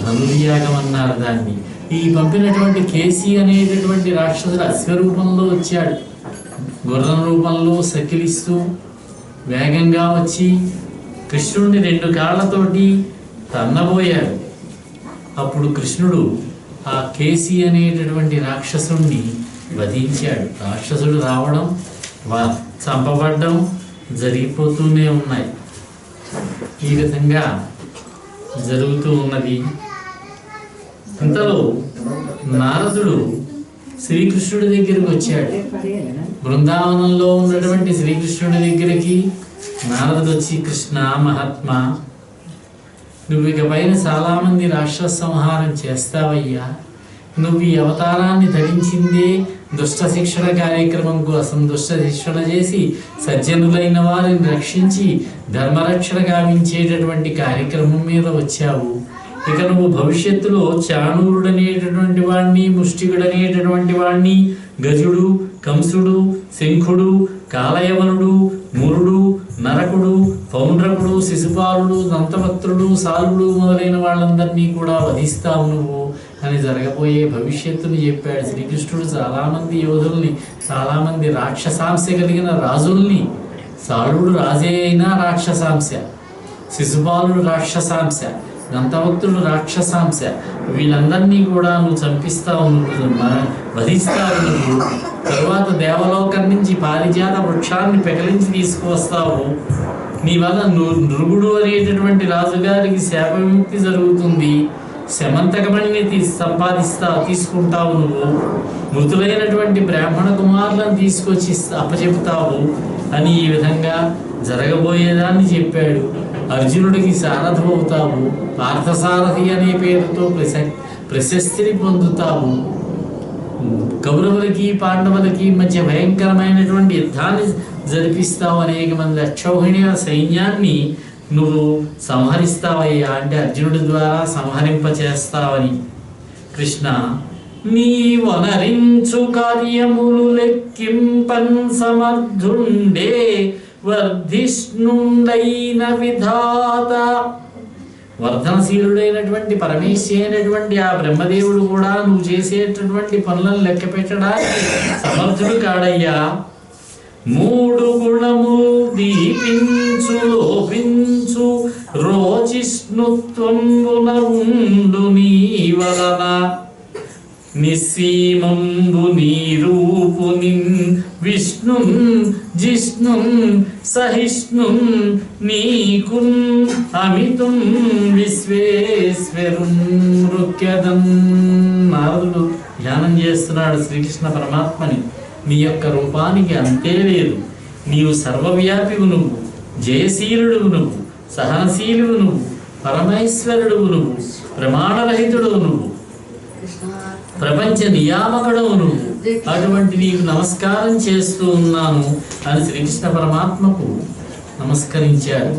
ధనుర్యాగం అన్నారు దాన్ని. ఈ పంపినటువంటి కేసి అనేటటువంటి రాక్షసుడు అశ్వరూపంలో వచ్చాడు. గుర్రం రూపంలో సకిలిస్తూ వేగంగా వచ్చి కృష్ణుడిని 2 కాళ్ళతోటి తన్నబోయాడు. అప్పుడు కృష్ణుడు ఆ కేసి అనేటటువంటి రాక్షసుడిని వధించాడు. రాక్షసుడు రావడం, చంపబడ్డం జరిగిపోతూనే ఉన్నాయి. ఈ విధంగా జరుగుతూ ఉన్నది. ఇంతలో నారదుడు శ్రీకృష్ణుడి దగ్గరికి వచ్చాడు. బృందావనంలో ఉన్నటువంటి శ్రీకృష్ణుడి దగ్గరికి నారదుడు వచ్చి, కృష్ణ మహాత్మా, నువ్వు ఇకపైన చాలామంది రాక్షస సంహారం చేస్తావయ్యా. నువ్వు ఈ అవతారాన్ని ధరించిందే దుష్ట శిక్షణ కార్యక్రమం కోసం. దుష్ట శిక్షణ చేసి సజ్జనులైన వారిని రక్షించి ధర్మరక్షణ గావించేటటువంటి కార్యక్రమం మీద వచ్చావు. ఇక నువ్వు భవిష్యత్తులో చాణూరుడు అనేటటువంటి వాడిని, ముష్టికుడు అనేటటువంటి వాడిని, గజుడు, కంసుడు, శంఖుడు, కాలయవనుడు, మురుడు, నరకుడు, పౌండ్రకుడు, శిశుపాలుడు, దంతవక్త్రుడు, సాలుడు మొదలైన వాళ్ళందరినీ కూడా వధిస్తావు నువ్వు అని జరగబోయే భవిష్యత్తుని చెప్పాడు శ్రీకృష్ణుడు. చాలామంది యోధుల్ని, చాలామంది రాక్షసాంశ కలిగిన రాజుల్ని, సాలుడు రాజే అయినా రాక్షసాంశ, శిశుపాలుడు రాక్షసాంశ, దంతవక్తుడు రాక్షసాంశ, వీళ్ళందరినీ కూడా నువ్వు చంపిస్తావు, నువ్వు వధిస్తావు. నువ్వు తరువాత దేవలోకం నుంచి పారిజాత వృక్షాన్ని పెకలించి తీసుకువస్తావు. నీ వల్ల నృగుడు అనేటటువంటి రాజుగారికి శాప విముక్తి జరుగుతుంది. శమంతకమణిని తీసుకుంటావు నువ్వు. మృతులైనటువంటి బ్రాహ్మణ కుమారులను తీసుకొచ్చి అప్పచెపుతావు అని ఈ విధంగా జరగబోయేదాన్ని చెప్పాడు. అర్జునుడికి సారథి అవుతావు, పార్థసారథి అనే పేరుతో ప్రశస్తిని పొందుతావు. కౌరవులకి పాండవులకి మధ్య భయంకరమైనటువంటి యుద్ధాన్ని జరిపిస్తావు. అనేక మంది అక్షౌహిణీల సైన్యాన్ని నువ్వు సంహరిస్తావయ్యా, అంటే అర్జునుడి ద్వారా సంహరింపచేస్తావని. కృష్ణ, నీ వనరించు కార్యములు లెక్కింపన్ సమర్థుండే వర్ధిష్ణుండైన విధాత. వర్ధనశీలుడైనటువంటి పరమేశ్వరి అయినటువంటి ఆ బ్రహ్మదేవుడు కూడా నువ్వు చేసేటటువంటి పనులను లెక్క పెట్టడానికి సమర్థుడు కాడయ్యా. 3 గుణములు దీపించు లోపించు రోజిష్ణుత్వంబున ఉండు నీ వలన. నిస్సీమంబు నీ రూపు నిన్ విష్ణుం జిష్ణుం సహిష్ణుం నీకుం అమితుం విశ్వేశ్వరుం నృత్యదం. నారదుడు ధ్యానం చేస్తున్నాడు శ్రీకృష్ణ పరమాత్మని. నీ యొక్క రూపానికి అంతే లేదు. నీవు సర్వవ్యాపివు నువ్వు, జయశీలుడు నువ్వు, సహనశీలుడు నువ్వు, పరమేశ్వరుడు నువ్వు, ప్రమాణరహితుడు నువ్వు, ప్రపంచ నియామకుడవు నువ్వు. అటువంటి నీకు నమస్కారం చేస్తూ ఉన్నాను అని శ్రీకృష్ణ పరమాత్మకు నమస్కరించాడు.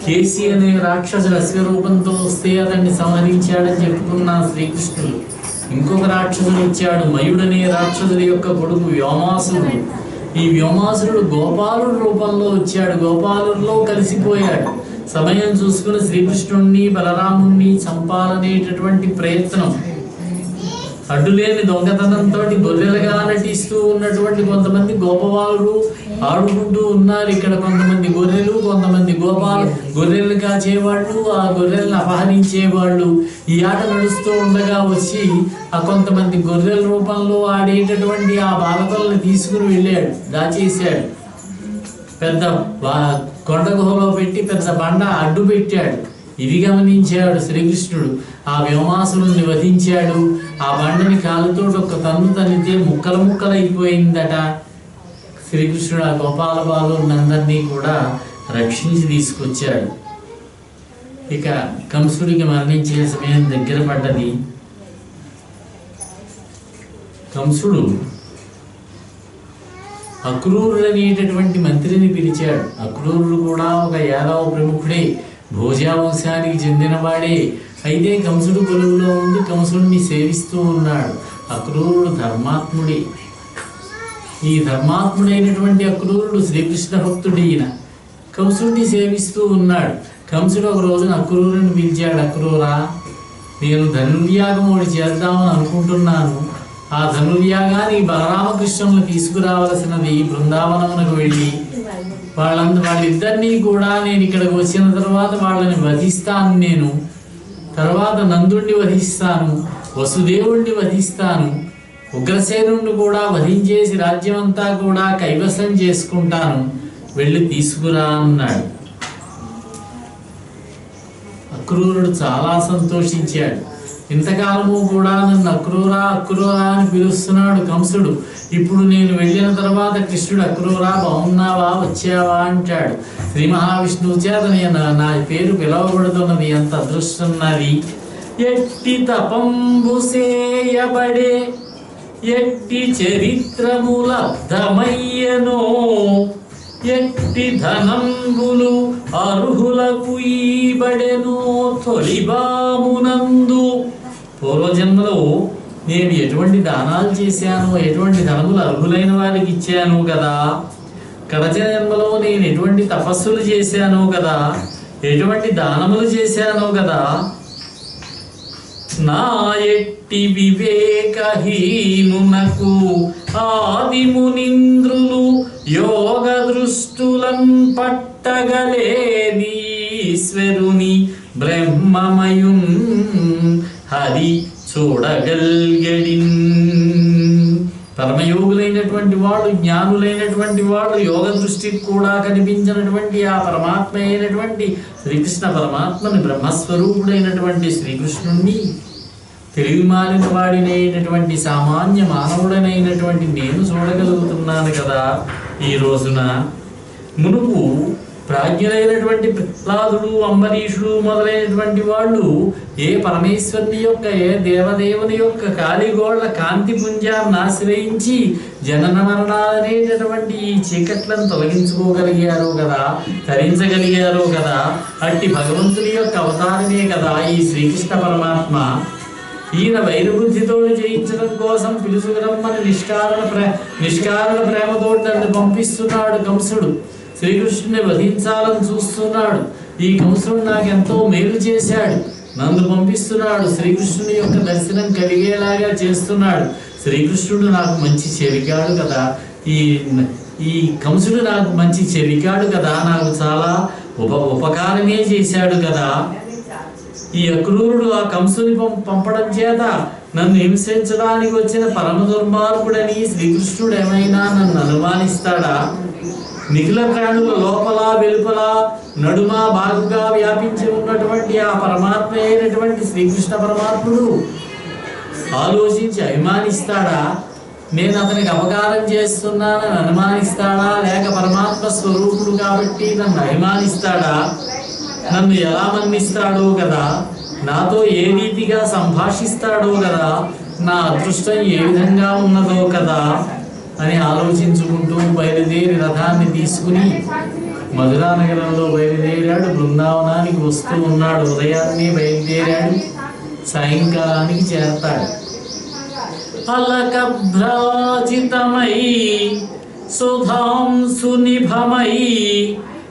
కేసి అనే రాక్షసుడు అశ్వరూపంతో వస్తే అతన్ని సంహరించాడని చెప్పుకున్నాను శ్రీకృష్ణుడు. ఇంకొక రాక్షసుడు వచ్చాడు, మయుడనే రాక్షసుడి యొక్క కొడుకు వ్యోమాసురుడు. ఈ వ్యోమాసురుడు గోపాలుడు రూపంలో వచ్చాడు, గోపాలుడిలో కలిసిపోయాడు. సమయం చూసుకుని శ్రీకృష్ణుణ్ణి బలరాముణ్ణి చంపాలనేటటువంటి ప్రయత్నం, అడ్డులేని దొంగతనంతో గొర్రెలుగా నటిస్తూ ఉన్నటువంటి కొంతమంది గోపవాళ్ళు ఆడుకుంటూ ఉన్నారు. ఇక్కడ కొంతమంది గొర్రెలు, కొంతమంది గొర్రెలు కాచేవాళ్ళు, ఆ గొర్రెలను అపహరించేవాళ్ళు. ఈ ఆట నడుస్తూ ఉండగా వచ్చి ఆ కొంతమంది గొర్రెల రూపంలో ఆడేటటువంటి ఆ బాలకులను తీసుకుని వెళ్ళాడు, దాచేశాడు. పెద్ద కొండ గుహలో పెట్టి పెద్ద బండ అడ్డు పెట్టాడు. ఇది గమనించాడు శ్రీకృష్ణుడు. ఆ వ్యోమాసురుణ్ణి వధించాడు. ఆ బండని కాలుతో ఒక తన్ను తన్నితే ముక్కలు ముక్కలైపోయిందట. శ్రీకృష్ణుడు ఆ గోపాల బాలునందరినీ కూడా రక్షించి తీసుకొచ్చాడు. ఇక కంసుడికి మరణించే సమయం దగ్గర పడ్డది. కంసుడు అక్రూరుడు అనేటటువంటి మంత్రిని పిలిచాడు. అక్రూరుడు కూడా ఒక యాదవ ప్రముఖుడే, భోజా వంశానికి చెందినవాడే. అయితే కంసుడు కొలువులో ఉండి కంసుడిని సేవిస్తూ ఉన్నాడు. అక్రూరుడు ధర్మాత్ముడే. ఈ ధర్మాత్ముడైనటువంటి అక్రూరుడు శ్రీకృష్ణ భక్తుడైన కంసుడిని సేవిస్తూ ఉన్నాడు. కంసుడు ఒక రోజున అక్రూరుని పిలిచాడు. అక్రూరా, నేను ధనుర్యాగం ఒకటి చేద్దామని అనుకుంటున్నాను. ఆ ధనుర్యాగానికి బలరామకృష్ణులను తీసుకురావలసినది. బృందావనమునకు వెళ్ళి వాళ్ళిద్దరినీ కూడా నేను ఇక్కడికి వచ్చిన తర్వాత వాళ్ళని వధిస్తాను. నేను తర్వాత నందుణ్ణి వధిస్తాను, వసుదేవుణ్ణి వధిస్తాను, ఉగ్రసేనుణ్ణి కూడా వధించేసి రాజ్యమంతా కూడా కైవసం చేసుకుంటాను, వెళ్ళి తీసుకురా అన్నాడు. అక్రూరుడు చాలా సంతోషించాడు. ఇంతకాలము కూడా నన్ను అక్రూరా అక్రూరా అని పిలుస్తున్నాడు కంసుడు. ఇప్పుడు నేను వెళ్ళిన తర్వాత కృష్ణుడు అక్రూరా బాగున్నావా, వచ్చావా అంటాడు. శ్రీ మహావిష్ణువు చేత నా పేరు పిలవబడుతున్నది. ఎంత అదృష్టం నాది. ఎట్టి తపంబు సేయబడే, ఎట్టి చరిత్రములబ్ధమయ్యనో, ఎట్టి ధనంబులు అర్హులకు ఈబడెనో తొలిబామునందు. పూర్వజన్మలో నేను ఎటువంటి దానాలు చేశాను, ఎటువంటి ధనములు అర్హులైన వారికి ఇచ్చాను కదా. కడచ జన్మలో నేను ఎటువంటి తపస్సులు చేశాను కదా, ఎటువంటి దానములు చేశాను కదా. నా ఎట్టి వివేకహీనునకు ఆదిమునింద్రులు యోగ దృష్టులం పట్టగలేని ఈశ్వరుని బ్రహ్మమయున్ హరి చూడగల్గడిన్. పరమయోగులైనటువంటి వాడు, జ్ఞానులైనటువంటి వాడు, యోగ దృష్టికి కూడా కనిపించినటువంటి ఆ పరమాత్మ అయినటువంటి శ్రీకృష్ణ పరమాత్మని, బ్రహ్మస్వరూపుడైనటువంటి శ్రీకృష్ణుణ్ణి తెలివిమాలిన వాడినైనటువంటి సామాన్య మానవుడనైనటువంటి నేను చూడగలుగుతున్నాను కదా ఈ రోజున. మునుపు ప్రాజ్ఞులైనటువంటి ప్రహ్లాదుడు, అంబరీషుడు మొదలైనటువంటి వాళ్ళు ఏ పరమేశ్వరుని యొక్క, ఏ దేవదేవుని యొక్క కాలిగోళ్ల కాంతి పుంజాన్ని ఆశ్రయించి జనన మరణాలనేటటువంటి ఈ చీకట్లను తొలగించుకోగలిగారు కదా, తరించగలిగారు కదా. అట్టి భగవంతుని యొక్క అవతారమే కదా ఈ శ్రీకృష్ణ పరమాత్మ. ఈయన వైరబుద్ధితో జయించడం కోసం పిలుచుకురమ్మని నిష్కారణ ప్రేమతో నన్ను పంపిస్తున్నాడు కంసుడు. శ్రీకృష్ణుని వధించాలని చూస్తున్నాడు. ఈ కంసుడు నాకెంతో మేలు చేశాడు, నన్ను పంపిస్తున్నాడు. శ్రీకృష్ణుని యొక్క దర్శనం కలిగేలాగా చేస్తున్నాడు. శ్రీకృష్ణుడు నాకు మంచి చెరికాడు కదా, ఈ కంసుడు నాకు మంచి చెరికాడు కదా, నాకు చాలా ఉపకారమే చేశాడు కదా. ఈ అక్రూరుడు ఆ కంసుని పంపడం చేత నన్ను హింసించడానికి వచ్చిన పరమ దుర్మార్గుడని శ్రీకృష్ణుడు ఏమైనా నన్ను అనుమానిస్తాడా? మిగిలిన ప్రాణుల లోపల వెలుపల నడుమ బాగుగా వ్యాపించి ఉన్నటువంటి ఆ పరమాత్మ అయినటువంటి శ్రీకృష్ణ పరమాత్ముడు ఆలోచించి అభిమానిస్తాడా? నేను అతనికి అపకారం చేస్తున్నానని అనుమానిస్తాడా? లేక పరమాత్మ స్వరూపుడు కాబట్టి నన్ను అభిమానిస్తాడా? నన్ను ఎలా మన్నిస్తాడో కదా, నాతో ఏ రీతిగా సంభాషిస్తాడో కదా, నా అదృష్టం ఏ విధంగా ఉన్నదో కదా అని ఆలోచించుకుంటూ బయలుదేరి రథాన్ని తీసుకుని మధురా నగరంలో బయలుదేరాడు. బృందావనానికి వస్తూ ఉన్నాడు. ఉదయాన్నే బయలుదేరాడు, సాయంకాలానికి చేరతాడు. అలకభ్రాజితమై సుధాంసు నిభమై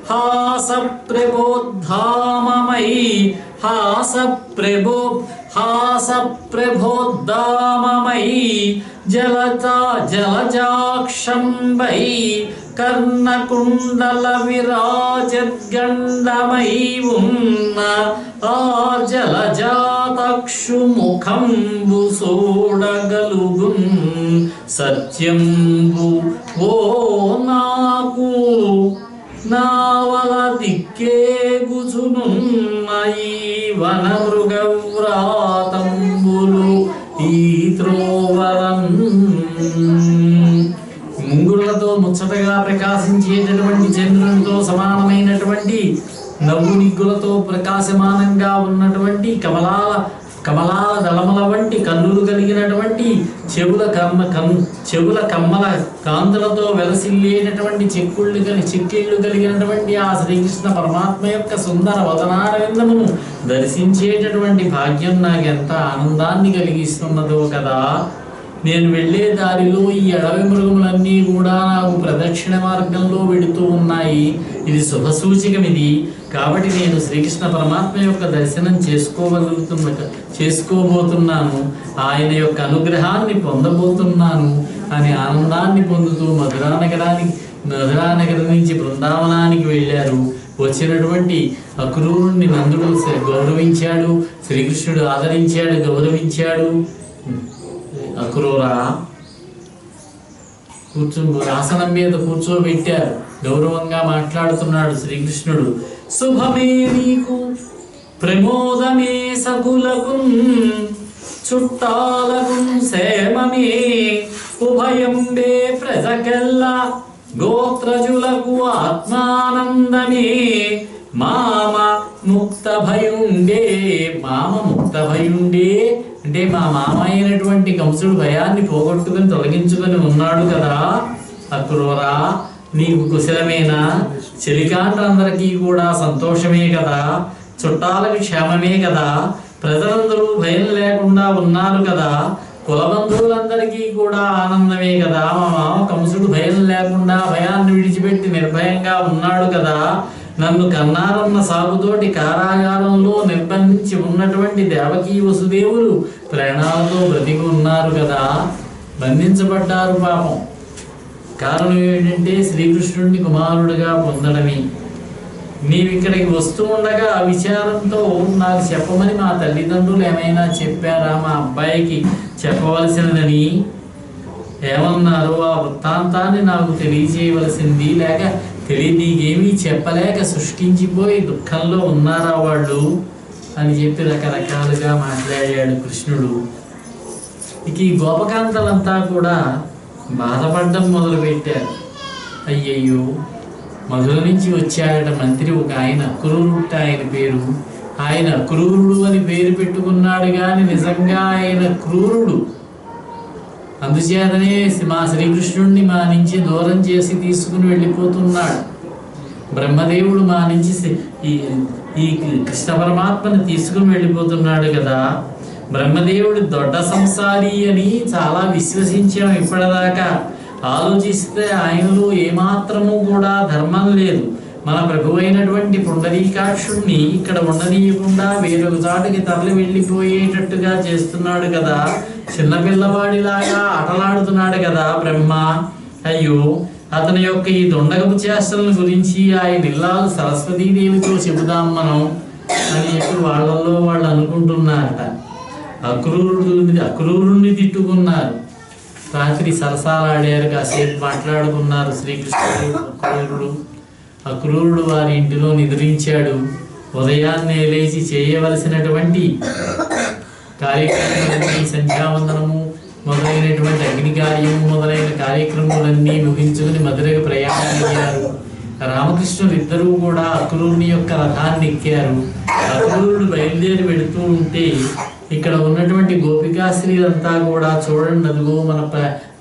హాస ప్రబోద్ధామమయీ హాస ప్రబోద్ధామమయీ జలజాక్షంబై కర్ణకుండల విరాజద్గండమై ఉన్న ఆ జలజాతక్షు ముఖంబు సోడగలుగున్ సత్యంబు ఓ నాకు నావల దిక్కేగుచునున్నయి వన మృగవ్రాతంబులు ఈ త్రోవరం. ముంగురులతో ముచ్చటగా ప్రకాశించేటటువంటి చంద్రునితో సమానమైనటువంటి నవ్వు నిగ్గులతో ప్రకాశమానంగా ఉన్నటువంటి కమలాల దళముల వంటి కన్నులు కలిగినటువంటి చెవుల కమ్మల కాంతులతో వెలసిల్లేటటువంటి చెక్కిళ్ళు కలిగినటువంటి ఆ శ్రీకృష్ణ పరమాత్మ యొక్క సుందర వదనారవిందమును దర్శించేటటువంటి భాగ్యం నాకెంత ఆనందాన్ని కలిగిస్తున్నదో కదా. నేను వెళ్ళే దారిలో ఈ అడవి మృగములన్నీ కూడా నాకు ప్రదక్షిణ మార్గంలో వెడుతూ ఉన్నాయి. ఇది శుభసూచకం. ఇది కాబట్టి నేను శ్రీకృష్ణ పరమాత్మ యొక్క దర్శనం చేసుకోబోతున్నాను, ఆయన యొక్క అనుగ్రహాన్ని పొందబోతున్నాను అని ఆనందాన్ని పొందుతూ మధురానగరం నుంచి బృందావనానికి వెళ్ళారు. వచ్చినటువంటి అక్రూరుణ్ణి నందుడు గౌరవించాడు, శ్రీకృష్ణుడు ఆదరించాడు, గౌరవించాడు. అక్రూరా ఆసనం మీద కూర్చోబెట్టారు, గౌరవంగా మాట్లాడుతున్నాడు శ్రీకృష్ణుడు. శుభమే నీకు ప్రమోదమే సకులకు చుట్టాలకు సేమమే ఉభయంబే ప్రజకెల్లా గోత్రజులకు ఆత్మానందమే మామ ముక్త భయుండే అంటే మా మామ అయినటువంటి కంసుడు భయాన్ని పోగొట్టుకుని తొలగించుకొని ఉన్నాడు కదా. అక్రూరా నీకు కుశలమేనా? చెలికాండ్రందరికీ కూడా సంతోషమే కదా, చుట్టాలకి క్షేమమే కదా, ప్రజలందరూ భయం లేకుండా ఉన్నారు కదా, కులబంధువులందరికీ కూడా ఆనందమే కదా. మా మామ కంసుడు భయం లేకుండా భయాన్ని విడిచిపెట్టి నిర్భయంగా ఉన్నాడు కదా. నన్ను కన్నారన్న సాగుతోటి కారాగారంలో నిర్బంధించి ఉన్నటువంటి దేవకీ వసుదేవులు ప్రాణాలతో బ్రతికి ఉన్నారు కదా, బంధించబడ్డారు పాపం. కారణం ఏమిటంటే శ్రీకృష్ణుడిని కుమారుడిగా పొందడమే. నీవిక్కడికి వస్తూ ఉండగా ఆ విచారంతో నాకు చెప్పమని మా తల్లిదండ్రులు ఏమైనా చెప్పారా? మా అబ్బాయికి చెప్పవలసినదని ఏమన్నారు? ఆ వృత్తాంతాన్ని నాకు తెలియజేయవలసింది, లేక నీకేమీ చెప్పలేక సృష్టించిపోయి దుఃఖంలో ఉన్నారా వాళ్ళు అని చెప్పి రకరకాలుగా మాట్లాడాడు కృష్ణుడు. ఇక ఈ గోపకాంతలంతా కూడా బాధపడడం మొదలుపెట్టారు. అయ్యయ్యో, మధుర నుంచి వచ్చాడట మంత్రి ఒక ఆయన, అక్రూరుట ఆయన పేరు. ఆయన అక్రూరుడు అని పేరు పెట్టుకున్నాడు కానీ నిజంగా ఆయన క్రూరుడు. అందుచేతనే మా శ్రీకృష్ణుడిని మా నుంచి దూరం చేసి తీసుకుని వెళ్ళిపోతున్నాడు. బ్రహ్మదేవుడు మా నుంచి ఈ కృష్ణ పరమాత్మని తీసుకుని వెళ్ళిపోతున్నాడు కదా. బ్రహ్మదేవుడు దొడ్డ సంసారి అని చాలా విశ్వసించాం ఇప్పటిదాకా. ఆలోచిస్తే ఆయనలో ఏమాత్రము కూడా ధర్మం లేదు. మన ప్రభు అయినటువంటి పుండరీకాక్షుడిని ఇక్కడ ఉండనీయకుండా వేరొక చాటుకి తరలి వెళ్ళిపోయేటట్టుగా చేస్తున్నాడు కదా. చిన్నపిల్లవాడిలాగా ఆటలాడుతున్నాడు కదా బ్రహ్మ. అయ్యో, అతని యొక్క ఈ దొండగపు చేష్టలను గురించి ఆయన ఇల్లాలు సరస్వతీదేవితో చెబుదాం మనం అని చెప్పి వాళ్ళల్లో వాళ్ళు అనుకుంటున్నారట. అక్రూరుణ్ణి తిట్టుకున్నారు. రాత్రి సరసాలాడారు, కాసేపు మాట్లాడుకున్నారు శ్రీకృష్ణుడు అక్రూరుడు వారి ఇంటిలో నిద్రించాడు. ఉదయాన్నే లేచి చేయవలసినటువంటి కార్యక్రమాలన్నీ, సంధ్యావందనము మొదలైనటువంటి అగ్ని కార్యము మొదలైన కార్యక్రమాలన్నీ ముగించుకుని మధురకు ప్రయాణమయ్యారు. రామకృష్ణులు ఇద్దరూ కూడా అక్రూరుని యొక్క రథాన్ని ఎక్కారు. అక్రూరుడు బయలుదేరి వెళుతూ ఉంటే ఇక్కడ ఉన్నటువంటి గోపికాశ్రీలంతా కూడా చూడండి, అదిగో మన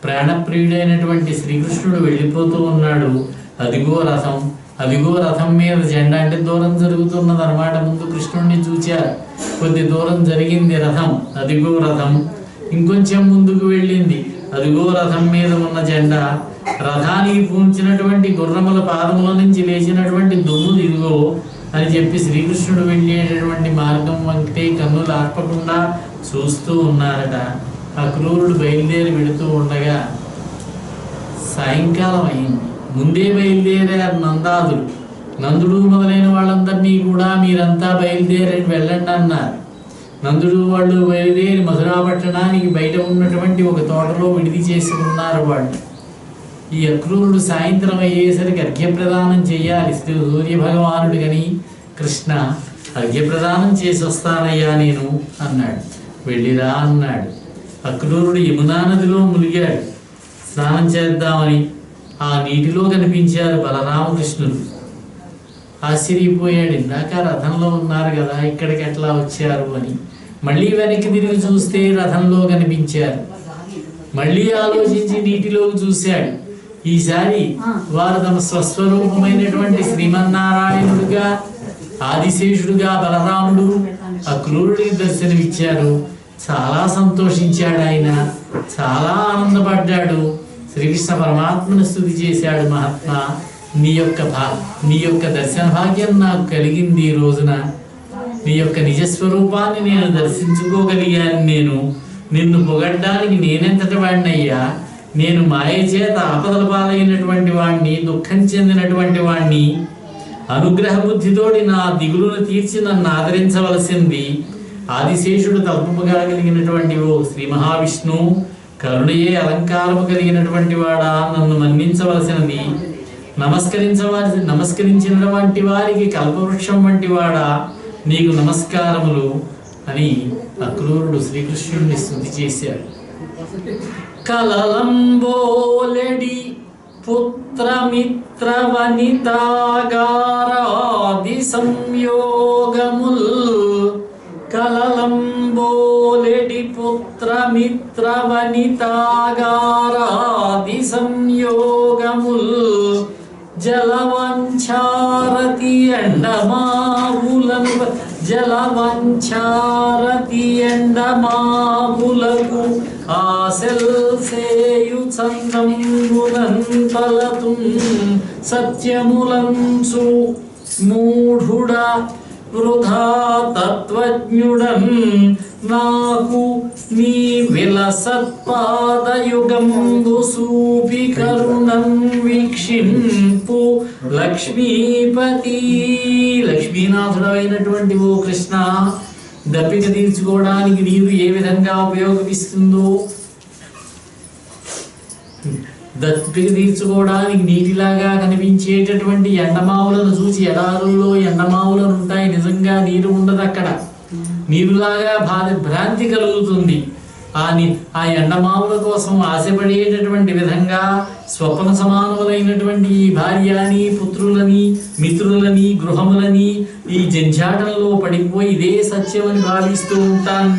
ప్రాణప్రియుడైనటువంటి శ్రీకృష్ణుడు వెళ్ళిపోతూ ఉన్నాడు. అదిగో రథం, అదిగో రథం మీద జెండా. అంటే దూరం జరుగుతున్నది అనమాట. ముందు కృష్ణుడిని చూచారు, కొద్ది దూరం జరిగింది రథం, అదిగో రథం. ఇంకొంచెం ముందుకు వెళ్ళింది, అదిగో రథం మీద ఉన్న జెండా, రథానికి పూంచినటువంటి గుర్రముల పాదముల నుంచి లేచినటువంటి దుమ్ము ఇదిగో అని చెప్పి శ్రీకృష్ణుడు వెళ్ళేటటువంటి మార్గం వంటి కన్నులు ఆర్పకుండా చూస్తూ ఉన్నారట. అక్రూరుడు బయలుదేరి వెళుతూ ఉండగా సాయంకాలం అయింది. ముందే బయలుదేరారు నందాదులు. నందుడు మొదలైన వాళ్ళందరినీ కూడా మీరంతా బయలుదేరి వెళ్ళండి అన్నారు. నందుడు వాళ్ళు బయలుదేరి మధురాపట్టణానికి బయట ఉన్నటువంటి ఒక తోటలో విడిది చేసి ఉన్నారు వాళ్ళు. ఈ అక్రూరుడు సాయంత్రం అయ్యేసరికి అర్ఘ్యప్రదానం చేయాలి. సూర్య భగవానుడు గని కృష్ణ అర్ఘ్యప్రదానం చేసి వస్తానయ్యా నేను అన్నాడు. వెళ్ళిరా అన్నాడు. అక్రూరుడు యమునా నదిలో మునిగాడు స్నానం చేద్దామని. ఆ నీటిలో కనిపించారు బలరామకృష్ణుడు. ఆశ్చర్యపోయాడు. ఇందాక రథంలో ఉన్నారు కదా, ఇక్కడికి ఎట్లా వచ్చారు అని. మళ్ళీ వెనక్కి తిరిగి చూస్తే రథంలో కనిపించారు. మళ్ళీ ఆలోచించి నీటిలోకి చూశాడు. ఈసారి వారు తమ స్వస్వరూపమైనటువంటి శ్రీమన్నారాయణుడుగా ఆదిశేషుడుగా బలరాముడు అక్రూరుడికి దర్శనమిచ్చారు. చాలా సంతోషించాడు ఆయన, చాలా ఆనందపడ్డాడు. శ్రీకృష్ణ పరమాత్మను స్తుతి చేశాడు. మహాత్మా, నీ యొక్క దర్శన భాగ్యం నాకు కలిగింది. ఈ రోజున నీ యొక్క నిజస్వరూపాన్ని నేను దర్శించుకోగలిగాను. నిన్ను పొగడ్డానికి నేనెంతటి వాడినయ్యా? నేను మాయ చేత ఆపదల పాలైనటువంటి వాడిని, దుఃఖం చెందినటువంటి వాడిని. అనుగ్రహ బుద్ధితోటి నా దిగులును తీర్చి నన్ను ఆదరించవలసింది. ఆదిశేషుడు తలుపుగలిగినటువంటి ఓ శ్రీ మహావిష్ణు, కరుణయే అలంకారము కలిగినటువంటి వాడా, నన్ను మన్నించవలసినది. నమస్కరించినటువంటి వారికి కల్పవృక్షం వంటి వాడా, నీకు నమస్కారములు అని అక్రూరుడు శ్రీకృష్ణుడిని స్తుతి చేశాడు. కలలంబోలెడి పుత్రమిత్ర వనితాగారాది సంయోగముల్, కలలంబోలెడి పుత్రమిత్ర వనితాగారాది సంయోగముల్, జలవంచారతి ఎండమావులకు ఆశల్సేయు చందంబునంతలతుం, సత్యములంచు మూఢుడా వృధా తత్వజ్ఞుడన్, నాకు నీ విలసత్పాదయుగంబు సూపి కరుణం వీక్షింపు లక్ష్మీపతి. లక్ష్మీనాథుడైనటువంటి ఓ కృష్ణ, దప్పిక తీర్చుకోవడానికి నీరు ఏ విధంగా ఉపయోగపిస్తుందో, దప్పిక తీర్చుకోవడానికి నీటిలాగా కనిపించేటటువంటి ఎండమావులను చూసి, ఎడారుల్లో ఎండమావులను ఉంటాయి, నిజంగా నీరు ఉండదు అక్కడ. నీరులాగా భ్రాంతి కలుగుతుంది. ఆ ఎండమావుల కోసం ఆశపడేటటువంటి విధంగా స్వప్న సమానములైనటువంటి ఈ భార్యని, పుత్రులని, మిత్రులని, గృహములని ఈ జంఝాటంలో పడిపోయి ఇదే సత్యమని భావిస్తూ ఉంటాను.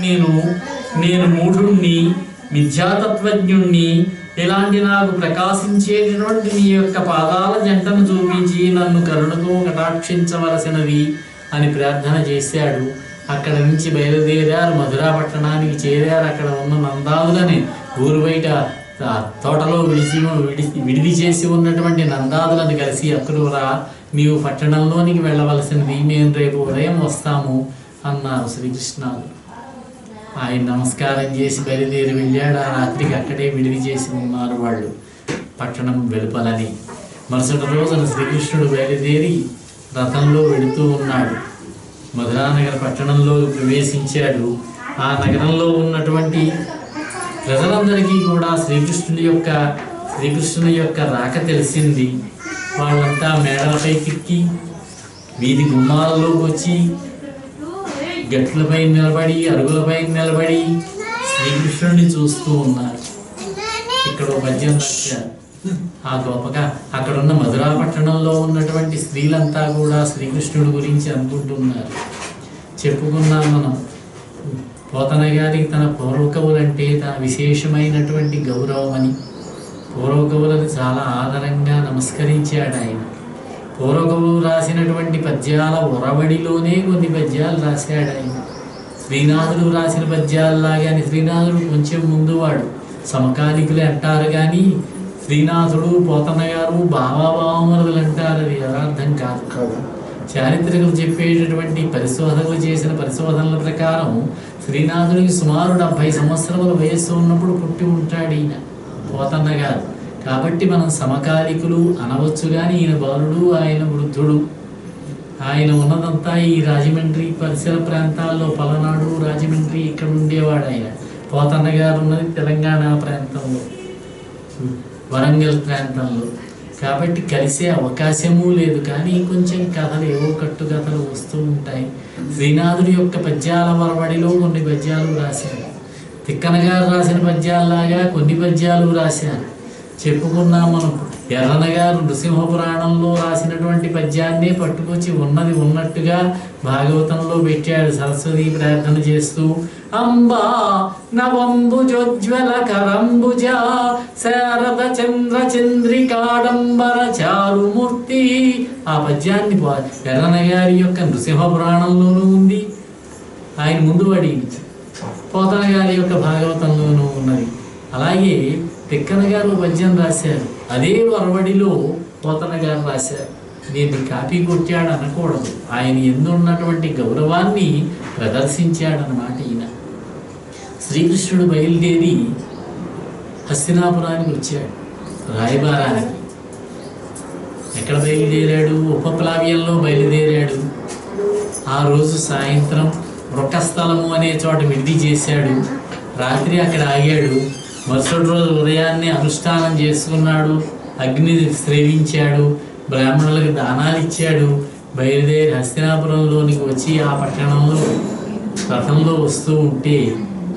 నేను మూఢుణ్ణి, మిథ్యాతత్వజ్ఞుణ్ణి. ఇలాంటి నాకు ప్రకాశించేటటువంటి నీ యొక్క పాదాల జంటను చూపించి నన్ను కరుణతో కటాక్షించవలసినది అని ప్రార్థన చేశాడు. అక్కడ నుంచి బయలుదేరారు, మధురాపట్టణానికి చేరారు. అక్కడ ఉన్న నందాదులని ఊరు బయట తోటలో విడిది చేసి ఉన్నటువంటి నందాదులను కలిసి, అక్రూరా, నీవు పట్టణంలోనికి వెళ్ళవలసినది, మేము రేపు ఉదయం వస్తాము అన్నారు శ్రీకృష్ణుడు. ఆయన నమస్కారం చేసి బయలుదేరి వెళ్ళాడు. ఆ రాత్రికి అక్కడే విడిది చేసి ఉన్నారు వాళ్ళు పట్టణం వెలుపలని. మరుసటి రోజున శ్రీకృష్ణుడు బయలుదేరి రథంలో వెళుతూ ఉన్నాడు. మధురానగర పట్టణంలో ప్రవేశించాడు. ఆ నగరంలో ఉన్నటువంటి ప్రజలందరికీ కూడా శ్రీకృష్ణుని యొక్క రాక తెలిసింది. వాళ్ళంతా మేడలపైకెక్కి వీధి గుమ్మాలలోకి వచ్చి గట్లపై నిలబడి, అరుగులపై నిలబడి శ్రీకృష్ణుడిని చూస్తూ ఉన్నారు. ఇక్కడ పద్యం రాశారు. ఆ గొప్పగా అక్కడున్న మధురాపట్టణంలో ఉన్నటువంటి స్త్రీలంతా కూడా శ్రీకృష్ణుడి గురించి అనుకుంటున్నారు. చెప్పుకున్నాం మనం, పోతన గారికి తన పూర్వకవులంటే తన విశేషమైనటువంటి గౌరవం అని. పూర్వకవులను చాలా ఆదరంగా నమస్కరించాడు ఆయన. పూర్వకవులు రాసినటువంటి పద్యాల ఒరవడిలోనే కొన్ని పద్యాలు రాశాడు ఆయన. శ్రీనాథుడు రాసిన పద్యాలలాగానే, శ్రీనాథుడు కొంచెం ముందువాడు, సమకాలికులే అంటారు కానీ శ్రీనాథుడు పోతన్న గారు బావాబావమరుదులు అంటారు. అది యథార్థం కాదు. చారిత్రకులు చెప్పేటటువంటి పరిశోధనలు చేసిన పరిశోధనల ప్రకారం శ్రీనాథుడికి సుమారు 70 సంవత్సరముల వయస్సు ఉన్నప్పుడు పుట్టి ఉంటాడు ఈయన పోతన్న గారు. కాబట్టి మనం సమకాలికులు అనవచ్చు కానీ ఈయన బాలుడు, ఆయన వృద్ధుడు. ఆయన ఉన్నదంతా ఈ రాజమండ్రి పరిసర ప్రాంతాల్లో, పలనాడు, రాజమండ్రి ఇక్కడ ఉండేవాడు ఆయన. పోతన్న గారు ఉన్నది తెలంగాణ ప్రాంతంలో, వరంగల్ ప్రాంతంలో. కాబట్టి కలిసే అవకాశమూ లేదు. కానీ కొంచెం కథలు, ఏవో కట్టుకథలు వస్తూ ఉంటాయి. శ్రీనాథుడి యొక్క పద్యాల వరవడిలో కొన్ని పద్యాలు రాశారు. తిక్కన గారు రాసిన పద్యాల్లాగా కొన్ని పద్యాలు రాశారు. చెప్పుకున్నాం మనం. ఎర్రన గారు నృసింహపురాణంలో రాసినటువంటి పద్యాన్నే పట్టుకొచ్చి ఉన్నది ఉన్నట్టుగా భాగవతంలో పెట్టాడు. సరస్వతి ప్రార్థన చేస్తూ అంబా నవంబుజోజ్వల కరంబుజ శారద చంద్ర చంద్రికాడంబర చారుమూర్తి. ఆ పద్యాన్ని ఎర్రన గారి యొక్క నృసింహపురాణంలోనూ ఉంది, ఆయన ముందు పడి పోతన గారి యొక్క భాగవతంలోనూ ఉన్నది. అలాగే తిక్కన గారు పద్యం రాశారు, అదే వరవడిలో పోతన గారు రాశారు. దీన్ని కాపీ కొట్టాడు అనకూడదు, ఆయన ఎందు ఉన్నటువంటి గౌరవాన్ని ప్రదర్శించాడనమాట ఈయన. శ్రీకృష్ణుడు బయలుదేరి హస్తినాపురానికి వచ్చాడు, రాయబారానికి. ఎక్కడ బయలుదేరాడు? ఉపప్లావ్యంలో బయలుదేరాడు. ఆ రోజు సాయంత్రం వృకస్థలము అనే చోట విడిది చేశాడు. రాత్రి అక్కడ ఆగాడు. మరుసటి రోజు ఉదయాన్నే అనుష్ఠానం చేసుకున్నాడు, అగ్ని శ్రేవించాడు, బ్రాహ్మణులకు దానాలు ఇచ్చాడు. బయలుదేరి హస్తినాపురంలోనికి వచ్చి ఆ పట్టణంలో రథంలో వస్తూ ఉంటే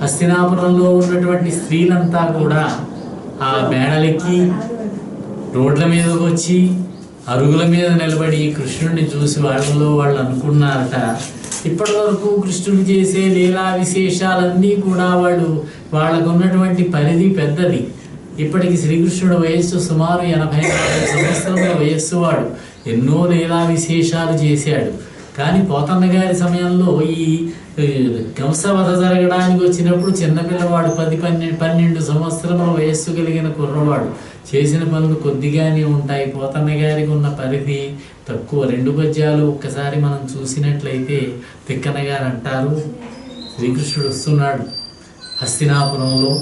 హస్తినాపురంలో ఉన్నటువంటి స్త్రీలంతా కూడా ఆ మేడలెక్కి రోడ్ల మీదకి వచ్చి అరుగుల మీద నిలబడి కృష్ణుడిని చూసి వాళ్ళలో వాళ్ళు అనుకున్నారట, ఇప్పటి వరకు కృష్ణుడు చేసే లీలా విశేషాలన్నీ కూడా వాళ్ళకు ఉన్నటువంటి పరిధి పెద్దది. ఇప్పటికి శ్రీకృష్ణుడు వయస్సు సుమారు 84 సంవత్సరముల వయస్సు. వాడు ఎన్నో లీలా విశేషాలు చేశాడు. కానీ పోతన్న గారి సమయంలో ఈ కంసవధ జరగడానికి వచ్చినప్పుడు చిన్నపిల్లవాడు, 10-12 సంవత్సరముల వయస్సు కలిగిన కుర్రవాడు. చేసిన పనులు కొద్దిగానే ఉంటాయి. పోతన్న గారికి ఉన్న పరిధి తక్కువ. 2 పద్యాలు ఒక్కసారి మనం చూసినట్లయితే తిక్కన గారు అంటారు, శ్రీకృష్ణుడు వస్తున్నాడు హస్తినాపురంలో,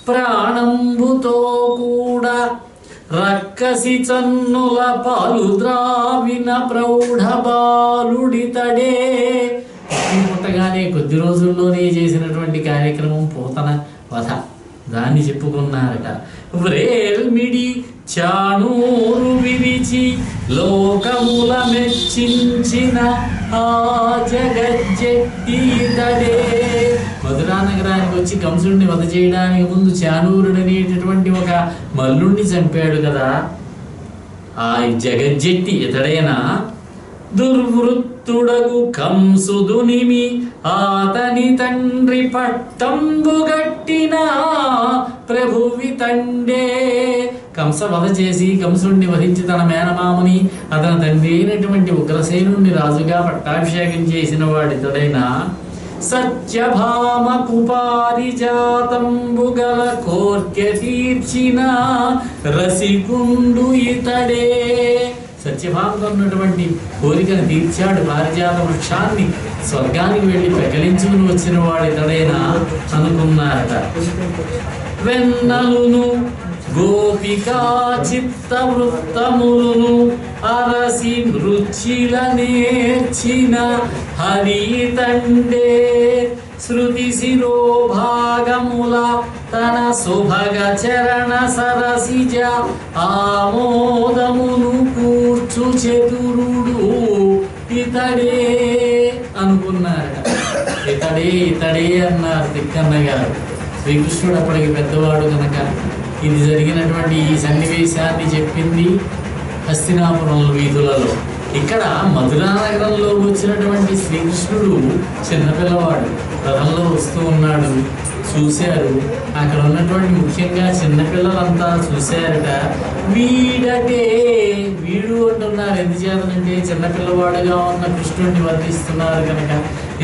ప్రాణంబుతో కూడా రక్కసి చన్నుల పాలు ద్రావిన ప్రౌఢ బాలుడితడే. పుట్టగానే కొద్ది రోజుల్లోనే చేసినటువంటి కార్యక్రమం పోతన వధ, దాన్ని చెప్పుకున్నారట. వ్రేల్మిడి చాణూరు విరిచి లోకముల మెచ్చించిన ఆ జగజ్జెట్టితడే. మధురా నగరానికి వచ్చి కంసుడిని వధ చేయడానికి ముందు చాణూరుడు అనేటటువంటి ఒక మల్లుణ్ణి చంపాడు కదా, ఆ జగజ్జెట్టి ఇతడైనా. దుర్వృత్తుడగు కంసుదునిమి ఆతని తండ్రి పట్టంబుగట్టిన ప్రభువి తండే. కంస వధ చేసి కంసుడిని వధించి తన మేనమాముని, అతని తండ్రి అయినటువంటి ఉగ్రసేనుడిని రాజుగా పట్టాభిషేకం చేసిన వాడితడైనా. సత్యభామకు పారిజాతంబుగల కోర్కె తీర్చిన రసికుండు ఇతడే. సత్యభామకు ఉన్నటువంటి కోరికను తీర్చాడు. పారిజాత వృక్షాన్ని స్వర్గానికి వెళ్ళి ప్రకలించుకుని వచ్చిన వాడు ఇతడైనా అనుకున్నారట. వెన్నలును గోపికా చిత్త వృత్తములను అరసి నృచిల నేర్చిన హరి తండే. శృతి శిరోభాగముల తన శుభగ చరణ సరసిజ ఆమోదమును కూర్చు చతురుడు ఇతడే అనుకున్నారట. ఇతడే అన్నారు తిక్కన్న గారు. శ్రీకృష్ణుడు అప్పటికి పెద్దవాడు కనుక ఇది జరిగినటువంటి ఈ సన్నివేశాన్ని చెప్పింది హస్తినాపురం వీధులలో. ఇక్కడ మధురా నగరంలో వచ్చినటువంటి శ్రీకృష్ణుడు చిన్నపిల్లవాడు రథంలో వస్తూ ఉన్నాడు. చూశారు, అక్కడ ఉన్నటువంటి ముఖ్యంగా చిన్నపిల్లలంతా చూశారట. వీడటే వీడు అంటున్నారు. ఎందుచేతనంటే చిన్నపిల్లవాడుగా ఉన్న కృష్ణుడిని వర్ణిస్తున్నారు కనుక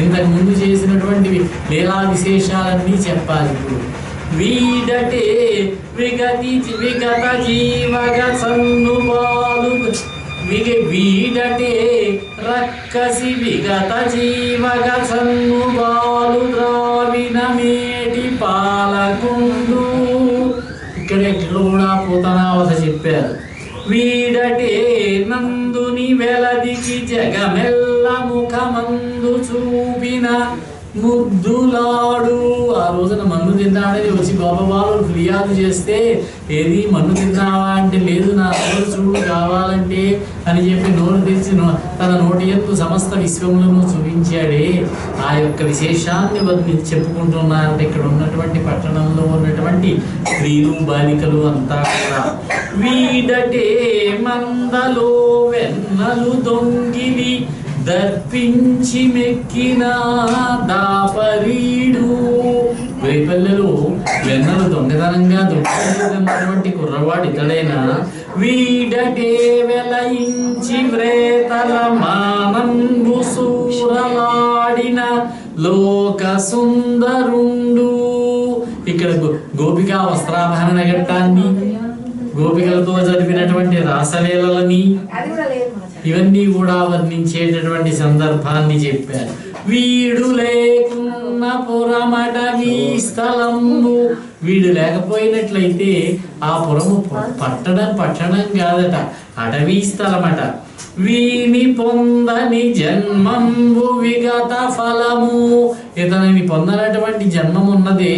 ఇంతకు ముందు చేసినటువంటి లీలా విశేషాలన్నీ చెప్పాలి. ఇప్పుడు వీడటే విగత జీవగ సన్నుబాలు వీడటే రక్కసి విగత జీవగ సన్నుబాలు ద్రావిణ మేటి పాలకుండు. ఇక్కడ కూడా పూతనావత చెప్పారు. వీడటే నందుని వెలదికి జగమెల్ల ముఖమందు చూపిన ముద్దులాడు. ఆ రోజున మన్ను తిన్నాడని వచ్చి గోపబాలు ఫిర్యాదు చేస్తే, ఏది మన్ను తిన్నావా అంటే, లేదు నా నోరు చూడు కావాలంటే అని చెప్పి నోరు తెరిచి తన నోటి యందు సమస్త విశ్వములను చూపించాడే. ఆ యొక్క విశేషాన్ని చెప్పుకుంటున్నారంటే ఇక్కడ ఉన్నటువంటి పట్టణంలో ఉన్నటువంటి స్త్రీలు బాలికలు అంతా కూడా. వీడటే మందలో వెన్నలు దొంగిలి దర్పించి మెక్కిన దాపరీడు. రేపల్లెలో వెన్నలు దొంగతనంగా దొంగతనటువంటి కుర్రవాడు ఇతడైనా. వీడటే వెలయించి వ్రేతల మానంబు సూరలాడిన లోక సుందరుండు. ఇక్కడ గోపికా వస్త్రాభరణ ఘట్టాన్ని, గోపికలతో జరిపినటువంటి రాసలీలని ఇవన్నీ కూడా వర్ణించేటటువంటి సందర్భాన్ని చెప్పారు. వీడు లేకున్న పురమటవీ స్థలంబు. వీడు లేకపోయినట్లయితే ఆ పురము పట్టణం కాదట, అటవీ స్థలమట. వీని పొందని జన్మంబు విగత ఫలము. ఇతనిని పొందనటువంటి జన్మం ఉన్నదే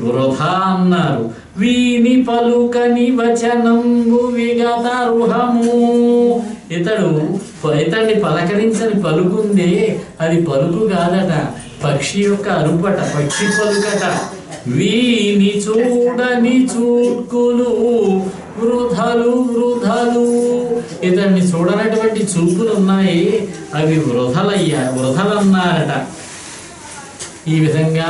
వృధా అన్నారు. వీని పలుకని వచనంబు విగత రుహము. ఇతన్ని పలకరించని పలుకుందే అది పలుకు కాదట, పక్షి యొక్క అరుపట, పక్షి పలుకట. వీని చూడని చూడ్కులు వృధలు. ఇతన్ని చూడనటువంటి చూపులు ఉన్నాయి, అవి వృధలన్నారట. ఈ విధంగా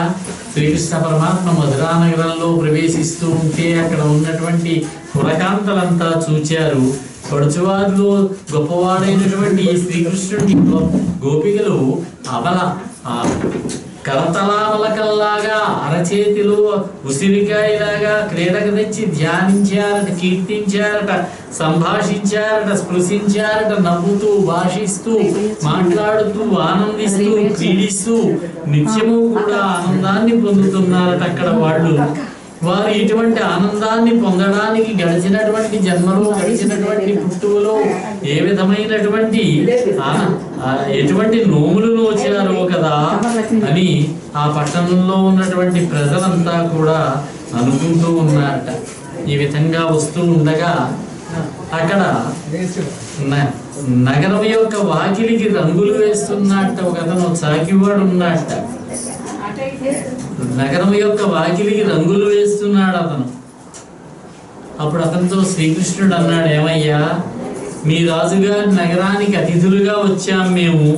శ్రీకృష్ణ పరమాత్మ మధురా నగరంలో ప్రవేశిస్తూ ఉంటే అక్కడ ఉన్నటువంటి పురకాంతలంతా చూచారు. పడుచువారిలో గొప్పవాడైనటువంటి ఈ శ్రీకృష్ణుడి గోపికలు కరతలామలకల్లాగా అరచేతిలో ఉసిరికాయలాగా క్రీడకు తెచ్చి ధ్యానించారట, కీర్తించారట, సంభాషించారట, స్పృశించారట, నవ్వుతూ, భాషిస్తూ, మాట్లాడుతూ, ఆనందిస్తూ, క్రీడిస్తూ నిత్యము కూడా ఆనందాన్ని పొందుతున్నారట. అక్కడ వారు ఇటువంటి ఆనందాన్ని పొందడానికి గడిచినటువంటి జన్మలో, గడిచినటువంటి పుట్టువలో ఏ విధమైనటువంటి ఎటువంటి నోములు నోచారో కదా అని ఆ పట్టణంలో ఉన్నటువంటి ప్రజలంతా కూడా అనుకుంటూ ఉన్నారట. ఈ విధంగా వస్తూ ఉండగా అక్కడ నగరం యొక్క వాకిలికి రంగులు వేస్తున్నట్ట ఒక అతను చాకివాడు ఉన్నట్ట. నగరం యొక్క వాకిలికి రంగులు వేస్తున్నాడు అతను. అప్పుడు అతనితో శ్రీకృష్ణుడు అన్నాడు, ఏమయ్యా, మీ రాజుగారి నగరానికి అతిథులుగా వచ్చాం మేము.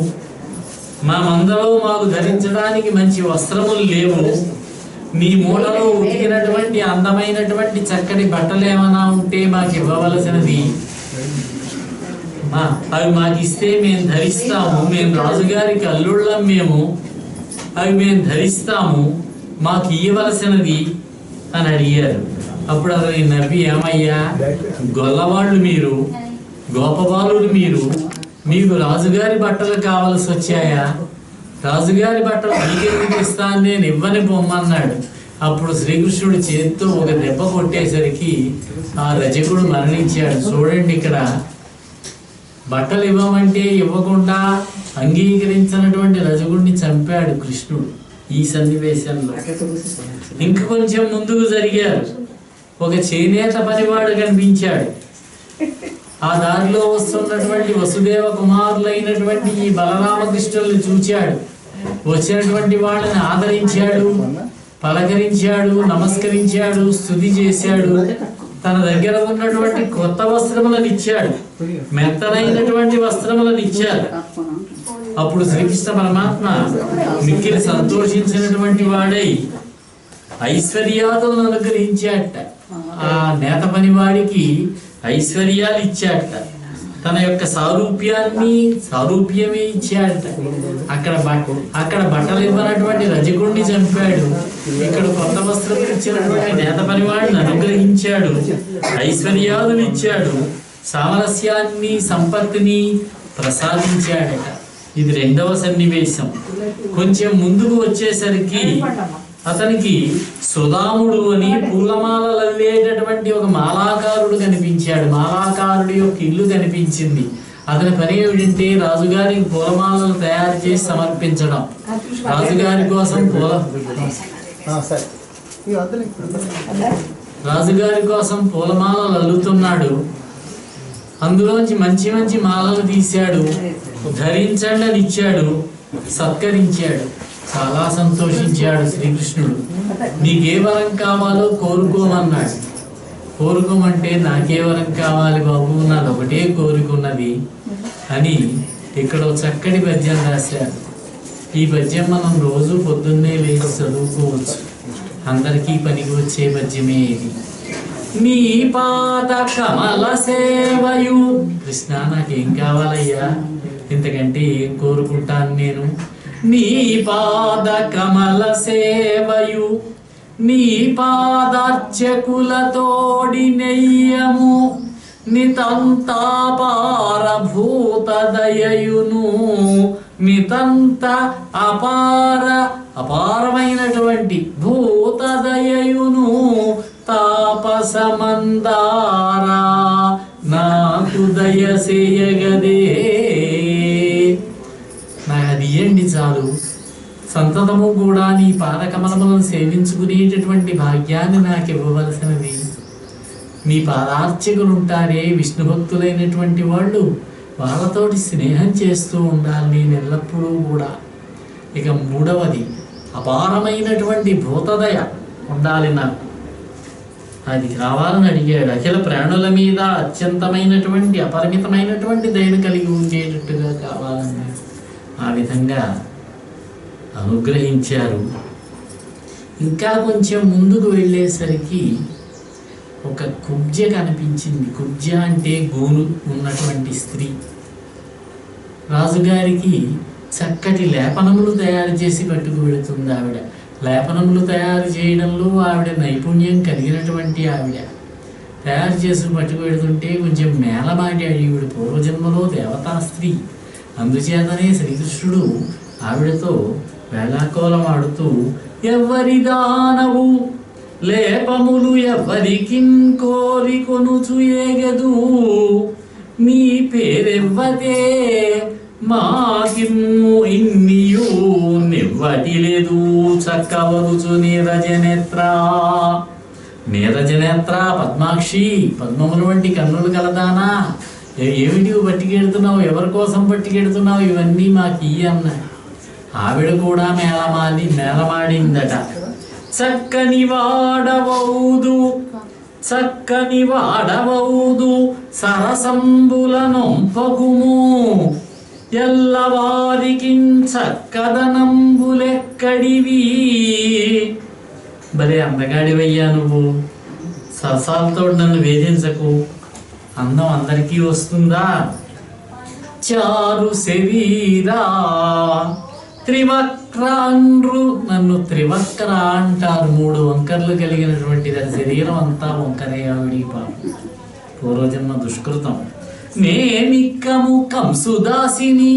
మా మందలో మాకు ధరించడానికి మంచి వస్త్రములు లేవు. నీ మూలలో ఉతికినటువంటి అందమైనటువంటి చక్కటి బట్టలు ఏమైనా ఉంటే మాకు ఇవ్వవలసినది. అవి మాకు ఇస్తే మేము ధరిస్తాము. మేము రాజుగారికి అల్లుళ్ళం, అవి మేము ధరిస్తాము, మాకు ఇవ్వవలసినది అని అడిగారు. అప్పుడు అతను నవ్వి, ఏమయ్యా, గొల్లవాళ్ళు మీరు, గోపబాలుడు మీరు, మీకు రాజుగారి బట్టలు కావలసి వచ్చాయా? రాజుగారి బట్టలు మీకెందుకు ఇస్తాను, నేను ఇవ్వని పొమ్మన్నాడు. అప్పుడు శ్రీకృష్ణుడు చేతితో ఒక దెబ్బ కొట్టేసరికి ఆ రజకుడు మరణించాడు. చూడండి, ఇక్కడ బట్టలు ఇవ్వమంటే ఇవ్వకుండా అంగీకరించినటువంటి రజకుడిని చంపాడు కృష్ణుడు ఈ సన్నివేశంలో. ఇంక కొంచెం ముందుకు జరిగారు. ఒక చేనేత పనివాడు కనిపించాడు. ఆ దారిలో వస్తున్నటువంటి వసుదేవ కుమారులైనటువంటి ఈ బలరామకృష్ణుల్ని చూచాడు. వచ్చినటువంటి వాళ్ళని ఆదరించాడు, పలకరించాడు, నమస్కరించాడు, స్తుతి చేశాడు. తన దగ్గర ఉన్నటువంటి కొత్త వస్త్రములను ఇచ్చాడు, మెత్తనైనటువంటి వస్త్రములను ఇచ్చాడు. అప్పుడు శ్రీకృష్ణ పరమాత్మ మిక్కిలి సంతోషించినటువంటి వాడై ఐశ్వర్యాదులను అనుగ్రహించాట. ఆ నేత పని వాడికి ఐశ్వర్యాలు ఇచ్చాట. తన యొక్క సారూప్యమే ఇచ్చాడట. అక్కడ బట్టలు ఇవ్వనటువంటి రజకుణ్ణి చంపాడు, ఇక్కడ కొత్త వస్త్రం ఇచ్చినటువంటి నేత పనివాడిని అనుగ్రహించాడు, ఐశ్వర్యాదులు ఇచ్చాడు, సామరస్యాన్ని సంపత్తిని ప్రసాదించాడట. ఇది రెండవ సన్నివేశం. కొంచెం ముందుకు వచ్చేసరికి అతనికి సుధాముడు అని పూలమాలలు అల్లేటటువంటి ఒక మాలాకారుడు కనిపించాడు. మాలాకారుడి యొక్క ఇల్లు కనిపించింది. అతని పని ఏమిటంటే రాజుగారికి పూలమాలలు తయారు చేసి సమర్పించడం. రాజుగారి కోసం పూలమాలలు అల్లుతున్నాడు. అందులోంచి మంచి మంచి మాలలు తీశాడు, ధరించండి అని ఇచ్చాడు, సత్కరించాడు. చాలా సంతోషించాడు శ్రీకృష్ణుడు. నీకే వరం కావాలో కోరుకోమన్నాడు. కోరుకోమంటే నాకే వరం కావాలి బాబు, నాది ఒకటే కోరుకున్నది అని ఇక్కడ చక్కటి పద్యం రాశారు. ఈ పద్యం మనం రోజు పొద్దున్నే లేచి చదువుకోవచ్చు. అందరికీ పనికి వచ్చే పద్యమే ఇది. నీ పాద కమల సేవయు. కృష్ణ నాకేం కావాలయ్యా, ఇంతకంటే ఏం కోరుకుంటాను నేను? నీ పాద కమల సేవయు నీ పాదార్చకులతోడి నెయ్యము నితంతాపారభూత దయయును. నితంత అపారమైనటువంటి భూత దయయును. తాపసమందారా నాకు దయసేయగదే. నాకు అది ఇయ్యండి చాలు, సంతతము కూడా నీ పాదకమలములను సేవించుకునేటటువంటి భాగ్యాన్ని నాకు ఇవ్వవలసినది. నీ పాదార్చకులు ఉంటారే విష్ణు భక్తులైనటువంటి వాళ్ళు, వాళ్ళతోటి స్నేహం చేస్తూ ఉండాలి నేను ఎల్లప్పుడూ కూడా. ఇక మూడవది అపారమైనటువంటి భూతదయ ఉండాలి నాకు, అది కావాలని అడిగాడు. అఖిల ప్రాణుల మీద అత్యంతమైనటువంటి అపరిమితమైనటువంటి దయను కలిగి ఉండేటట్టుగా కావాలన్నాడు. ఆ విధంగా అనుగ్రహించారు. ఇంకా కొంచెం ముందుకు వెళ్ళేసరికి ఒక కుబ్జ కనిపించింది. కుబ్జ అంటే గోను ఉన్నటువంటి స్త్రీ. రాజుగారికి చక్కటి లేపనములు తయారు చేసి పట్టుకు వెళుతుంది ఆవిడ. లేపనములు తయారు చేయడంలో ఆవిడ నైపుణ్యం కలిగినటువంటి ఆవిడ. తయారు చేసి పట్టుకు వెళుతుంటే కొంచెం మేళమాడాడు. ఈవిడ పూర్వజన్మలో దేవతా స్త్రీ. అందుచేతనే శ్రీకృష్ణుడు ఆవిడతో వేళాకోలం ఆడుతూ, ఎవ్వరి దానవు లేపములు ఎవ్వరికిన్ కోరికొనుచు ఏగదు, నీ పేరెవ్వతే మాకిమ్ము ఇన్నియు నివ్వటి లేదు చక్కవరుచు నీరజనేత్ర. నీరజనేత్ర పద్మాక్షి, పద్మముల వంటి కన్నులు కలదానా, ఏమిటి పట్టుకెడుతున్నావు, ఎవరి కోసం పట్టుకెడుతున్నావు, ఇవన్నీ మాకు ఇయ్యి అన్నాడు. ఆవిడ కూడా మేళమాడిందట. చక్కని వాడవౌదు సరసంబుల నొంపగుము, ఎల్లవారికి చక్కదనంబులెక్కడివి. భలే అందగాడివయ్యా నువ్వు, సరసాలతో నన్ను వేధించకు, అందం అందరికీ వస్తుందా? చారు శరీరా త్రివక్రాండ్రు, నన్ను త్రివక్ర అంటారు. 3 వంకర్లు కలిగినటువంటి దాని శరీరం అంతా వంకరే ఆవిడి. పాపం పూర్వజన్మ దుష్కృతం. నేనిక్కము కంసుదాసిని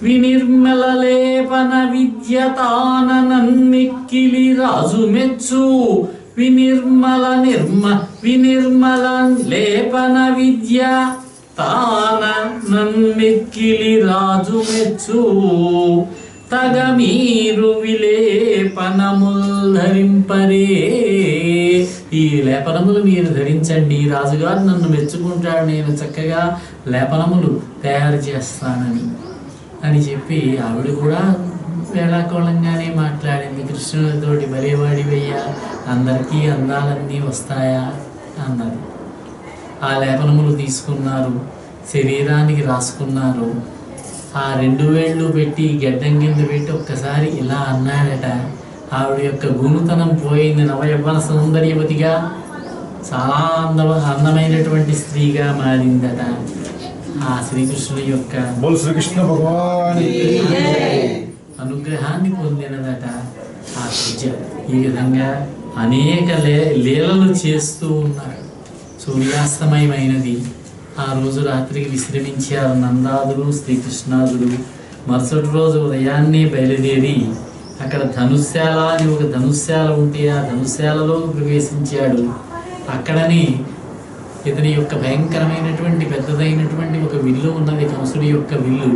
వినిర్మల లేపన విద్యతానన్మిక్కిలి రాజు మెచ్చు. వినిర్మల లేపన విద్య తాన నన్మిక్కిలి రాజు మెచ్చు. తగ మీరు విలేపనముల్ ధరింపరే. ఈ లేపనములు మీరు ధరించండి, రాజుగారు నన్ను మెచ్చుకుంటాడు, నేను చక్కగా లేపనములు తయారు చేస్తానని అని చెప్పి ఆవిడ కూడా వేళాకోళంగానే మాట్లాడింది కృష్ణుడితోటి. బలేవాడివయ్యా, అందరికీ అందాలన్నీ వస్తాయా అన్నది. ఆ లేపనములు తీసుకున్నారు, శరీరానికి రాసుకున్నారు. ఆ 2 వేళ్ళు పెట్టి గడ్డం కింద పెట్టి ఒక్కసారి ఇలా అన్నాడట. ఆవిడ యొక్క గుణుతనం పోయింది. నవయవ్వన సౌందర్యవతిగా చాలా అందమైనటువంటి స్త్రీగా మారిందట. ఆ శ్రీకృష్ణుడి యొక్క శ్రీకృష్ణ భగవాన్ అనుగ్రహాన్ని పొందినదట ఆ పూజ. ఈ విధంగా అనేక లీలలు చేస్తూ ఉన్నాడు. సూర్యాస్తమయమైనది. ఆ రోజు రాత్రికి విశ్రమించారు నందాదులు శ్రీకృష్ణాదులు. మరుసటి రోజు ఉదయాన్నే బయలుదేరి అక్కడ ధనుశాల అని ఒక ధనుశాల ఉంటే ఆ ధనుశాలలో ప్రవేశించాడు. అక్కడనే ఇతని యొక్క భయంకరమైనటువంటి పెద్దదైనటువంటి ఒక విల్లు ఉన్నది, కంసుడి యొక్క విల్లు.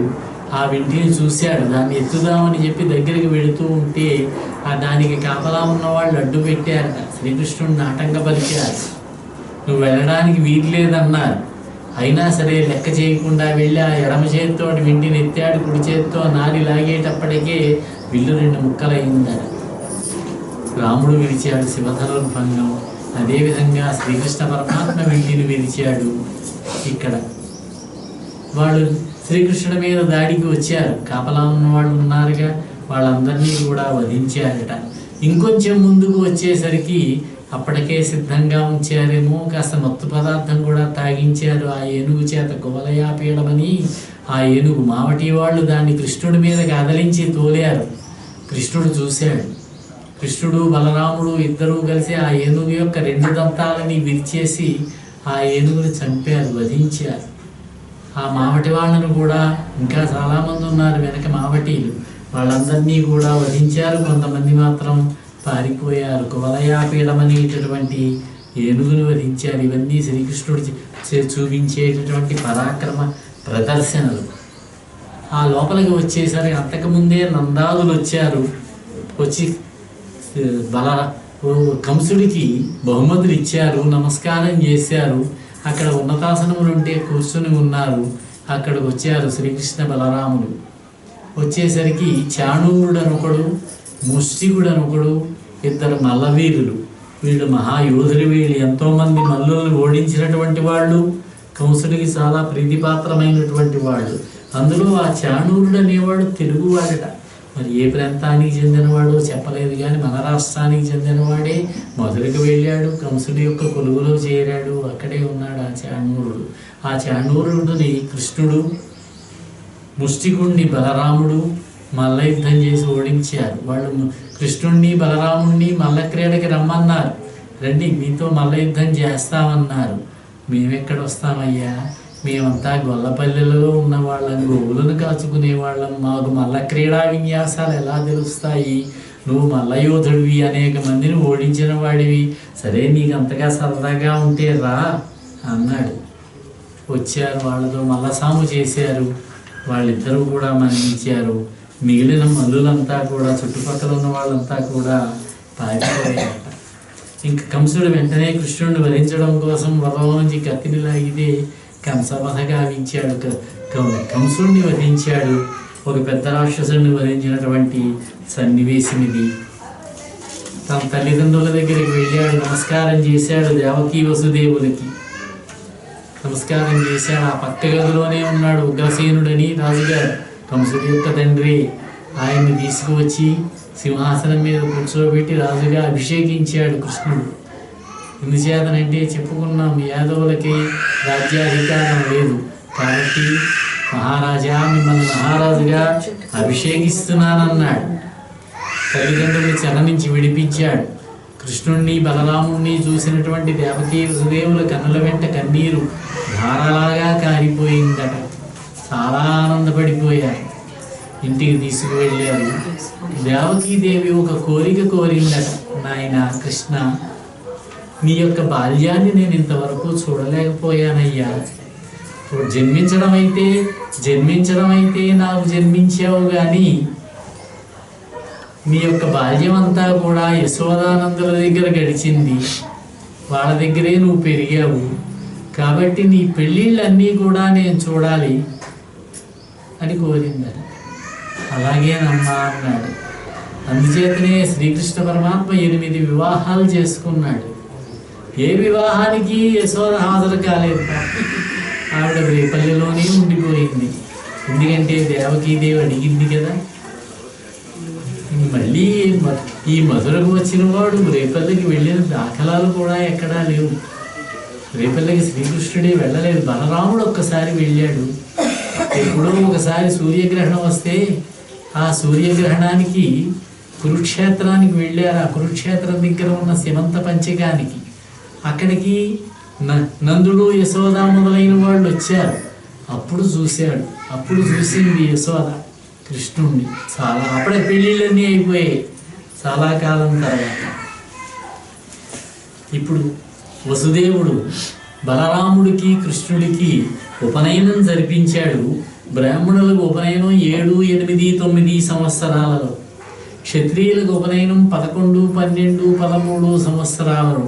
ఆ వింటిని చూశాడు. దాన్ని ఎత్తుదామని చెప్పి దగ్గరికి వెళుతూ ఉంటే దానికి కాపలా ఉన్న వాళ్ళు అడ్డు పెట్టారట. శ్రీకృష్ణుడిని ఆటంకపరిచారు. నువ్వు వెళ్ళడానికి వీల్లేదన్నారు. అయినా సరే లెక్క చేయకుండా వెళ్ళి ఆ ఎడమ చేతితో వింటిని ఎత్తాడు. కుడి చేతితో నారి లాగేటప్పటికే విల్లు 2 ముక్కలైందట. రాముడు విరిచాడు శివధనుర్భంగం. అదేవిధంగా శ్రీకృష్ణ పరమాత్మ వింటిని విరిచాడు. ఇక్కడ వాళ్ళు శ్రీకృష్ణుడి మీద దాడికి వచ్చారు. కాపలా ఉన్న వాళ్ళు ఉన్నారుగా, వాళ్ళందరినీ కూడా వధించారట. ఇంకొంచెం ముందుకు వచ్చేసరికి అప్పటికే సిద్ధంగా ఉంచారేమో, కాస్త మత్తు పదార్థం కూడా తాగించారు. ఆ ఏనుగు చేత కువలయాపీయడమని ఆ ఏనుగు మావటి వాళ్ళు దాన్ని కృష్ణుడి మీద కదిలించి తోలారు. కృష్ణుడు చూశాడు. కృష్ణుడు బలరాముడు ఇద్దరూ కలిసి ఆ ఏనుగు యొక్క 2 దంతాలని విరిచేసి ఆ ఏనుగుని చంపారు, వధించారు. ఆ మావటి వాళ్ళను కూడా ఇంకా చాలామంది ఉన్నారు వెనక మావటీలు, వాళ్ళందరినీ కూడా వధించారు. కొంతమంది మాత్రం పారిపోయారు. కువలయాపీడమనేటటువంటి ఏనుగును వధించారు. ఇవన్నీ శ్రీకృష్ణుడు చూపించేటటువంటి పరాక్రమ ప్రదర్శనలు. ఆ లోపలికి వచ్చేసరికి అంతకుముందే నందాదులు వచ్చారు. వచ్చి కంసుడికి బహుమతులు ఇచ్చారు, నమస్కారం చేశారు. అక్కడ ఉన్నతాసనములు ఉంటే కూర్చుని ఉన్నారు. అక్కడికి వచ్చారు శ్రీకృష్ణ బలరాములు. వచ్చేసరికి చాణూరుడు అనొకడు, ముష్టికుడు అనొకడు, 2 మల్లవీరులు. వీళ్ళు మహాయోధులు. వీళ్ళు ఎంతోమంది మల్లులను ఓడించినటువంటి వాళ్ళు, కంసుడికి చాలా ప్రీతిపాత్రమైనటువంటి వాళ్ళు. అందులో ఆ చాణూరుడు అనేవాడు తెలుగువాడట. మరి ఏ ప్రాంతానికి చెందినవాడో చెప్పలేదు కానీ మన రాష్ట్రానికి చెందినవాడే. మధురకు వెళ్ళాడు, కంసుడి యొక్క కొలువులో చేరాడు, అక్కడే ఉన్నాడు ఆ చాణూరుడు. ఆ చాణూరుడిని కృష్ణుడు, ముష్టికుణ్ణి బలరాముడు మల్ల యుద్ధం చేసి ఓడించారు. వాళ్ళు కృష్ణుణ్ణి బలరాముణ్ణి మల్ల క్రీడకి రమ్మన్నారు. రండి మీతో మల్ల యుద్ధం చేస్తామన్నారు. మేమెక్కడ వస్తామయ్యా, మేమంతా గొల్లపల్లెలలో ఉన్న వాళ్ళం, గోవులను కాచుకునే వాళ్ళం, మాకు మల్ల క్రీడా విన్యాసాలు ఎలా తెలుస్తాయి? నువ్వు మల్లయోధుడివి, అనేక మందిని ఓడించిన వాడివి, సరే నీకు అంతగా సరదాగా ఉంటే రా అన్నాడు. వచ్చారు. వాళ్ళతో మల్లసాము చేశారు. వాళ్ళిద్దరూ కూడా మరణించారు. మిగిలిన మల్లులంతా కూడా చుట్టుపక్కల ఉన్న వాళ్ళంతా కూడా పారిపోయారట. ఇంక కంసుడు వెంటనే కృష్ణుడిని వధించడం కోసం వరలో నుంచి కత్తిని లాగితే కంసవధ గావించాడు. కంసుడిని వధించాడు. ఒక పెద్ద రాక్షసుడిని వధించినటువంటి సన్నివేశం ఇది. తన తల్లిదండ్రుల దగ్గరికి వెళ్ళాడు, నమస్కారం చేశాడు. దేవకీ వసుదేవులకి నమస్కారం చేశాడు. ఆ పక్క గదిలోనే ఉన్నాడు ఉగ్రసేనుడని రాజుగారు, కంసుడి యొక్క తండ్రి. ఆయన్ని తీసుకువచ్చి సింహాసనం మీద కూర్చోబెట్టి రాజుగా అభిషేకించాడు కృష్ణుడు. ఎందుచేతనంటే చెప్పుకున్నాం, యాదవులకి రాజ్యాధికారం లేదు కాబట్టి మహారాజా మిమ్మల్ని మహారాజుగా అభిషేకిస్తున్నానన్నాడు. తల్లిదండ్రులు చెర నుంచి విడిపించాడు. కృష్ణుణ్ణి బలరాముణ్ణి చూసినటువంటి దేవకీ వసుదేవుల కన్నుల వెంట కన్నీరు ధారలాగా కారిపోయిందట. చాలా ఆనందపడిపోయారు. ఇంటికి తీసుకువెళ్ళారు. దేవకీదేవి ఒక కోరిక కోరిందట. నాయన కృష్ణ, నీ యొక్క బాల్యాన్ని నేను ఇంతవరకు చూడలేకపోయానయ్యా. జన్మించడం అయితే నాకు జన్మించావు కానీ నీ యొక్క బాల్యం అంతా కూడా యశోదానందుల దగ్గర గడిచింది. వాళ్ళ దగ్గరే నువ్వు పెరిగావు కాబట్టి నీ పెళ్ళిళ్ళన్నీ కూడా నేను చూడాలి అని కోరిందట. అలాగేనమ్మా అన్నాడు. అందుచేతనే శ్రీకృష్ణ పరమాత్మ 8 వివాహాలు చేసుకున్నాడు. ఏ వివాహానికి యశోద హాజరు కాలేదు. ఆవిడ రేపల్లిలోనే ఉండిపోయింది. ఎందుకంటే దేవకీదేవి అడిగింది కదా. మళ్ళీ ఈ మధురకు వచ్చిన వాడు రేపల్లికి వెళ్ళిన దాఖలాలు కూడా ఎక్కడా లేవు. రేపల్లకి శ్రీకృష్ణుడే వెళ్ళలేదు, బలరాముడు ఒక్కసారి వెళ్ళాడు. ఎప్పుడో ఒకసారి సూర్యగ్రహణం వస్తే ఆ సూర్యగ్రహణానికి కురుక్షేత్రానికి వెళ్ళారు. ఆ కురుక్షేత్రం దగ్గర ఉన్న శివంత పంచకానికి అక్కడికి నందుడు యశోద మొదలైన వాళ్ళు వచ్చారు. అప్పుడు చూశాడు. అప్పుడు చూసింది యశోద కృష్ణుణ్ణి. చాలా అప్పుడే పెళ్ళిళ్ళన్నీ అయిపోయాయి చాలా కాలం తర్వాత. ఇప్పుడు వసుదేవుడు బలరాముడికి కృష్ణుడికి ఉపనయనం జరిపించాడు. బ్రాహ్మణులకు ఉపనయనం 7, 8, 9 సంవత్సరాలలో, క్షత్రియులకు ఉపనయనం 11, 12, 13 సంవత్సరాలలో.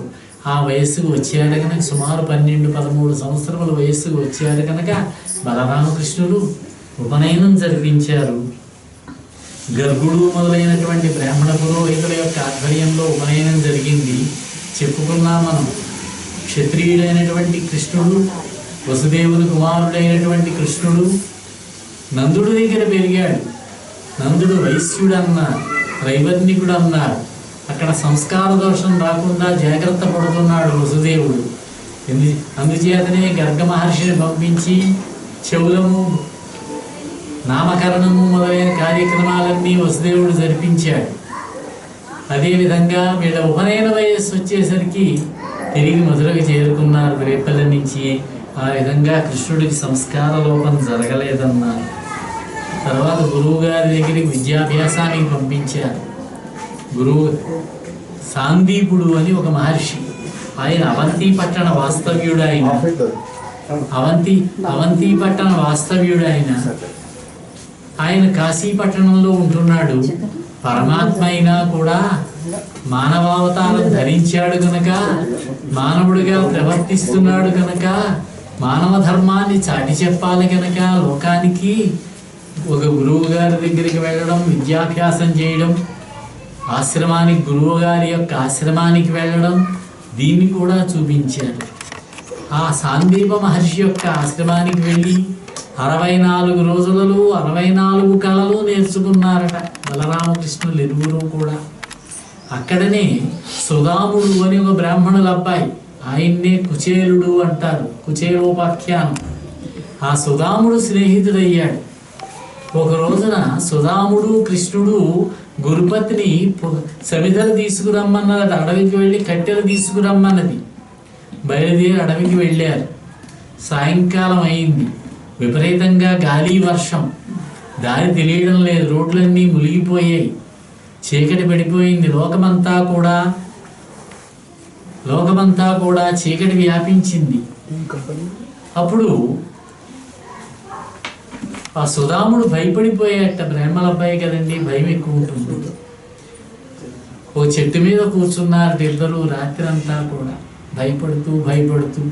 ఆ వయస్సుకు వచ్చాడు కనుక, సుమారు 12, 13 సంవత్సరముల వయస్సుకు వచ్చాడు కనుక బలరామకృష్ణుడు ఉపనయనం జరిపించారు. గర్గుడు మొదలైనటువంటి బ్రాహ్మణ పురోహితుల యొక్క ఆధ్వర్యంలో ఉపనయనం జరిగింది. చెప్పుకున్నాం మనం. క్షత్రియుడైనటువంటి కృష్ణుడు, వసుదేవుని కుమారుడైనటువంటి కృష్ణుడు నందుడి దగ్గర పెరిగాడు. నందుడు వైశ్యుడు అన్నారు, రైవర్ణికుడు అన్నారు. అక్కడ సంస్కార దోషం రాకుండా జాగ్రత్త పడుతున్నాడు వసుదేవుడు. అందుచేతనే గర్గ మహర్షిని పంపించి చెవులము, నామకరణము మొదలైన కార్యక్రమాలన్నీ వసుదేవుడు జరిపించాడు. అదేవిధంగా వీళ్ళ ఉపనయన వయస్సు వచ్చేసరికి తిరిగి మధురకు చేరుకున్నారు రేపల్లి నుంచి. ఆ విధంగా కృష్ణుడికి సంస్కార లోపం జరగలేదన్నారు. తర్వాత గురువు గారి దగ్గరికి విద్యాభ్యాసానికి పంపించారు. గురువు సాందీపుడు అని ఒక మహర్షి, ఆయన అవంతి పట్టణ వాస్తవ్యుడు. ఆయన అవంతి పట్టణ వాస్తవ్యుడు. ఆయన కాశీ పట్టణంలో ఉంటున్నాడు. పరమాత్మ అయినా కూడా మానవావతారం ధరించాడు కనుక, మానవుడిగా ప్రవర్తిస్తున్నాడు కనుక, మానవ ధర్మాన్ని చాటి చెప్పాలి కనుక లోకానికి ఒక గురువు గారి దగ్గరికి వెళ్ళడం, విద్యాభ్యాసం చేయడం, ఆశ్రమానికి, గురువు గారి యొక్క ఆశ్రమానికి వెళ్ళడం, దీన్ని కూడా చూపించాడు. ఆ సాందీప మహర్షి యొక్క ఆశ్రమానికి వెళ్ళి 64 రోజులలో 64 కళలు నేర్చుకున్నారట బలరామకృష్ణులు ఇరువురు కూడా. అక్కడనే సుధాముడు అని ఒక బ్రాహ్మణుల అబ్బాయి, ఆయన్నే కుచేలుడు అంటారు, కుచేలోపాఖ్యానం. ఆ సుధాముడు స్నేహితుడయ్యాడు. ఒక రోజున సుధాముడు కృష్ణుడు గురుపత్ని సమిధలు తీసుకురమ్మన్నదట. అడవికి వెళ్ళి కట్టెలు తీసుకురమ్మన్నది. బయలుదేరి అడవికి వెళ్ళారు. సాయంకాలం అయింది. విపరీతంగా గాలి వర్షం, దారి తెలియడం లేదు, రోడ్లన్నీ మునిగిపోయాయి, చీకటి పడిపోయింది. లోకమంతా కూడా చీకటి వ్యాపించింది. అప్పుడు ఆ సుధాముడు భయపడిపోయాట. బ్రాహ్మణ అబ్బాయి కదండి, భయం ఎక్కువ ఉంటుంది. ఓ చెట్టు మీద కూర్చున్నారు ఇద్దరు రాత్రి అంతా కూడా భయపడుతూ.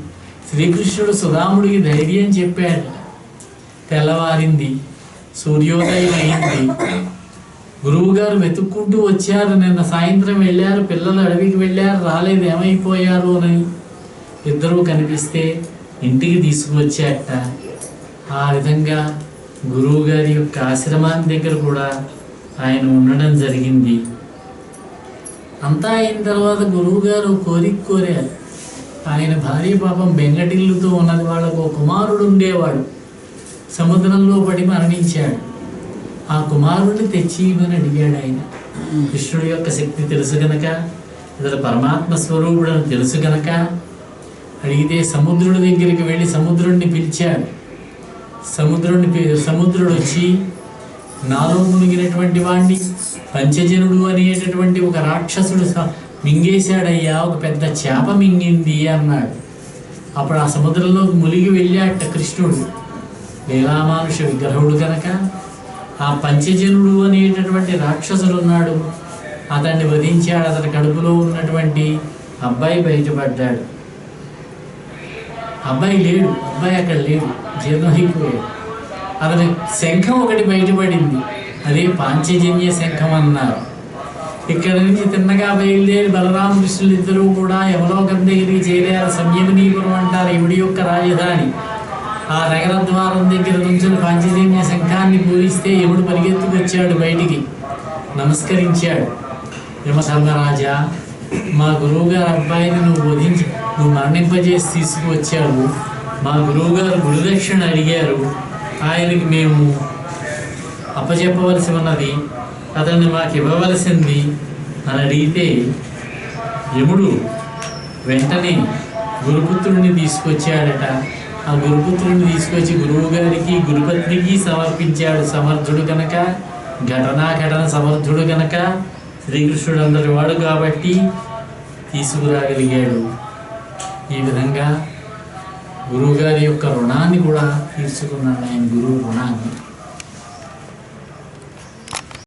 శ్రీకృష్ణుడు సుధాముడికి ధైర్యం చెప్పాడు. తెల్లవారింది, సూర్యోదయం అయింది. గురువు గారు వెతుక్కుంటూ వచ్చారు. నిన్న సాయంత్రం వెళ్ళారు, పిల్లలు అడవికి వెళ్ళారు, రాలేదు, ఏమైపోయారు అని. ఇద్దరూ కనిపిస్తే ఇంటికి తీసుకువచ్చాట. ఆ విధంగా గురువు గారి యొక్క ఆశ్రమాన్ని దగ్గర కూడా ఆయన ఉండడం జరిగింది. అంతా అయిన తర్వాత గురువు గారు కోరారు. ఆయన భార్య పాపం బెంగటిల్లుతో ఉన్నది. వాళ్ళకు ఒక కుమారుడు ఉండేవాడు, సముద్రంలో పడి మరణించాడు. ఆ కుమారుడిని తెచ్చి ఇవ్వని అడిగాడు ఆయన. కృష్ణుడి యొక్క శక్తి తెలుసు గనక, ఇతడు పరమాత్మ స్వరూపుడని తెలుసు గనక అడిగితే సముద్రుడి దగ్గరికి వెళ్ళి సముద్రుడిని పిలిచాడు. సముద్రుడు వచ్చి, నాలో మునిగినటువంటి వాణ్ణి పంచజనుడు అనేటటువంటి ఒక రాక్షసుడు మింగేశాడయ్యా, ఒక పెద్ద చేప మింగింది అన్నాడు. అప్పుడు ఆ సముద్రంలోకి మునిగి వెళ్ళాట కృష్ణుడు. లీలామానుష విగ్రహుడు కనుక ఆ పంచజనుడు అనేటటువంటి రాక్షసుడు ఉన్నాడు, అతన్ని వధించాడు. అతని కడుపులో ఉన్నటువంటి అబ్బాయి బయటపడ్డాడు. అబ్బాయి లేడు, అబ్బాయి అక్కడ లేడు, జీర్ణమైపోయాడు. అతని శంఖం ఒకటి బయటపడింది, అదే పాంచజన్య శంఖం అన్నారు. ఇక్కడ నుంచి తిన్నగా బయలుదేరి బలరామకృష్ణులు ఇద్దరూ కూడా యమలోకం దగ్గరికి చేరారు. సంయమనీపురం అంటారు ఇవిడి యొక్క రాజధాని. ఆ నగర ద్వారం దగ్గర నుంచి పాంచజన్య శంఖాన్ని పూరిస్తే యముడు పరిగెత్తుకొచ్చాడు బయటికి, నమస్కరించాడు. యమధర్మరాజా, మా గురువుగారు అబ్బాయిని నువ్వు మరణింపజేసి తీసుకువచ్చావు. మా గురువుగారు గురుదక్షిణ అడిగారు, ఆయనకి మేము అప్పచెప్పవలసి ఉన్నది, అతన్ని మాకు ఇవ్వవలసింది అని అడిగితే యముడు వెంటనే గురుపుత్రుడిని తీసుకొచ్చాడట. ఆ గురుపుత్రుడిని తీసుకొచ్చి గురువు గారికి గురుపత్నికి సమర్పించాడు. సమర్థుడు కనుక, ఘటన సమర్థుడు కనుక, శ్రీకృష్ణుడు అందరి వాడు కాబట్టి తీసుకురాగలిగాడు. ఈ విధంగా గురువుగారి యొక్క రుణాన్ని కూడా తీర్చుకున్నాడు, ఆయన గురువు రుణాన్ని.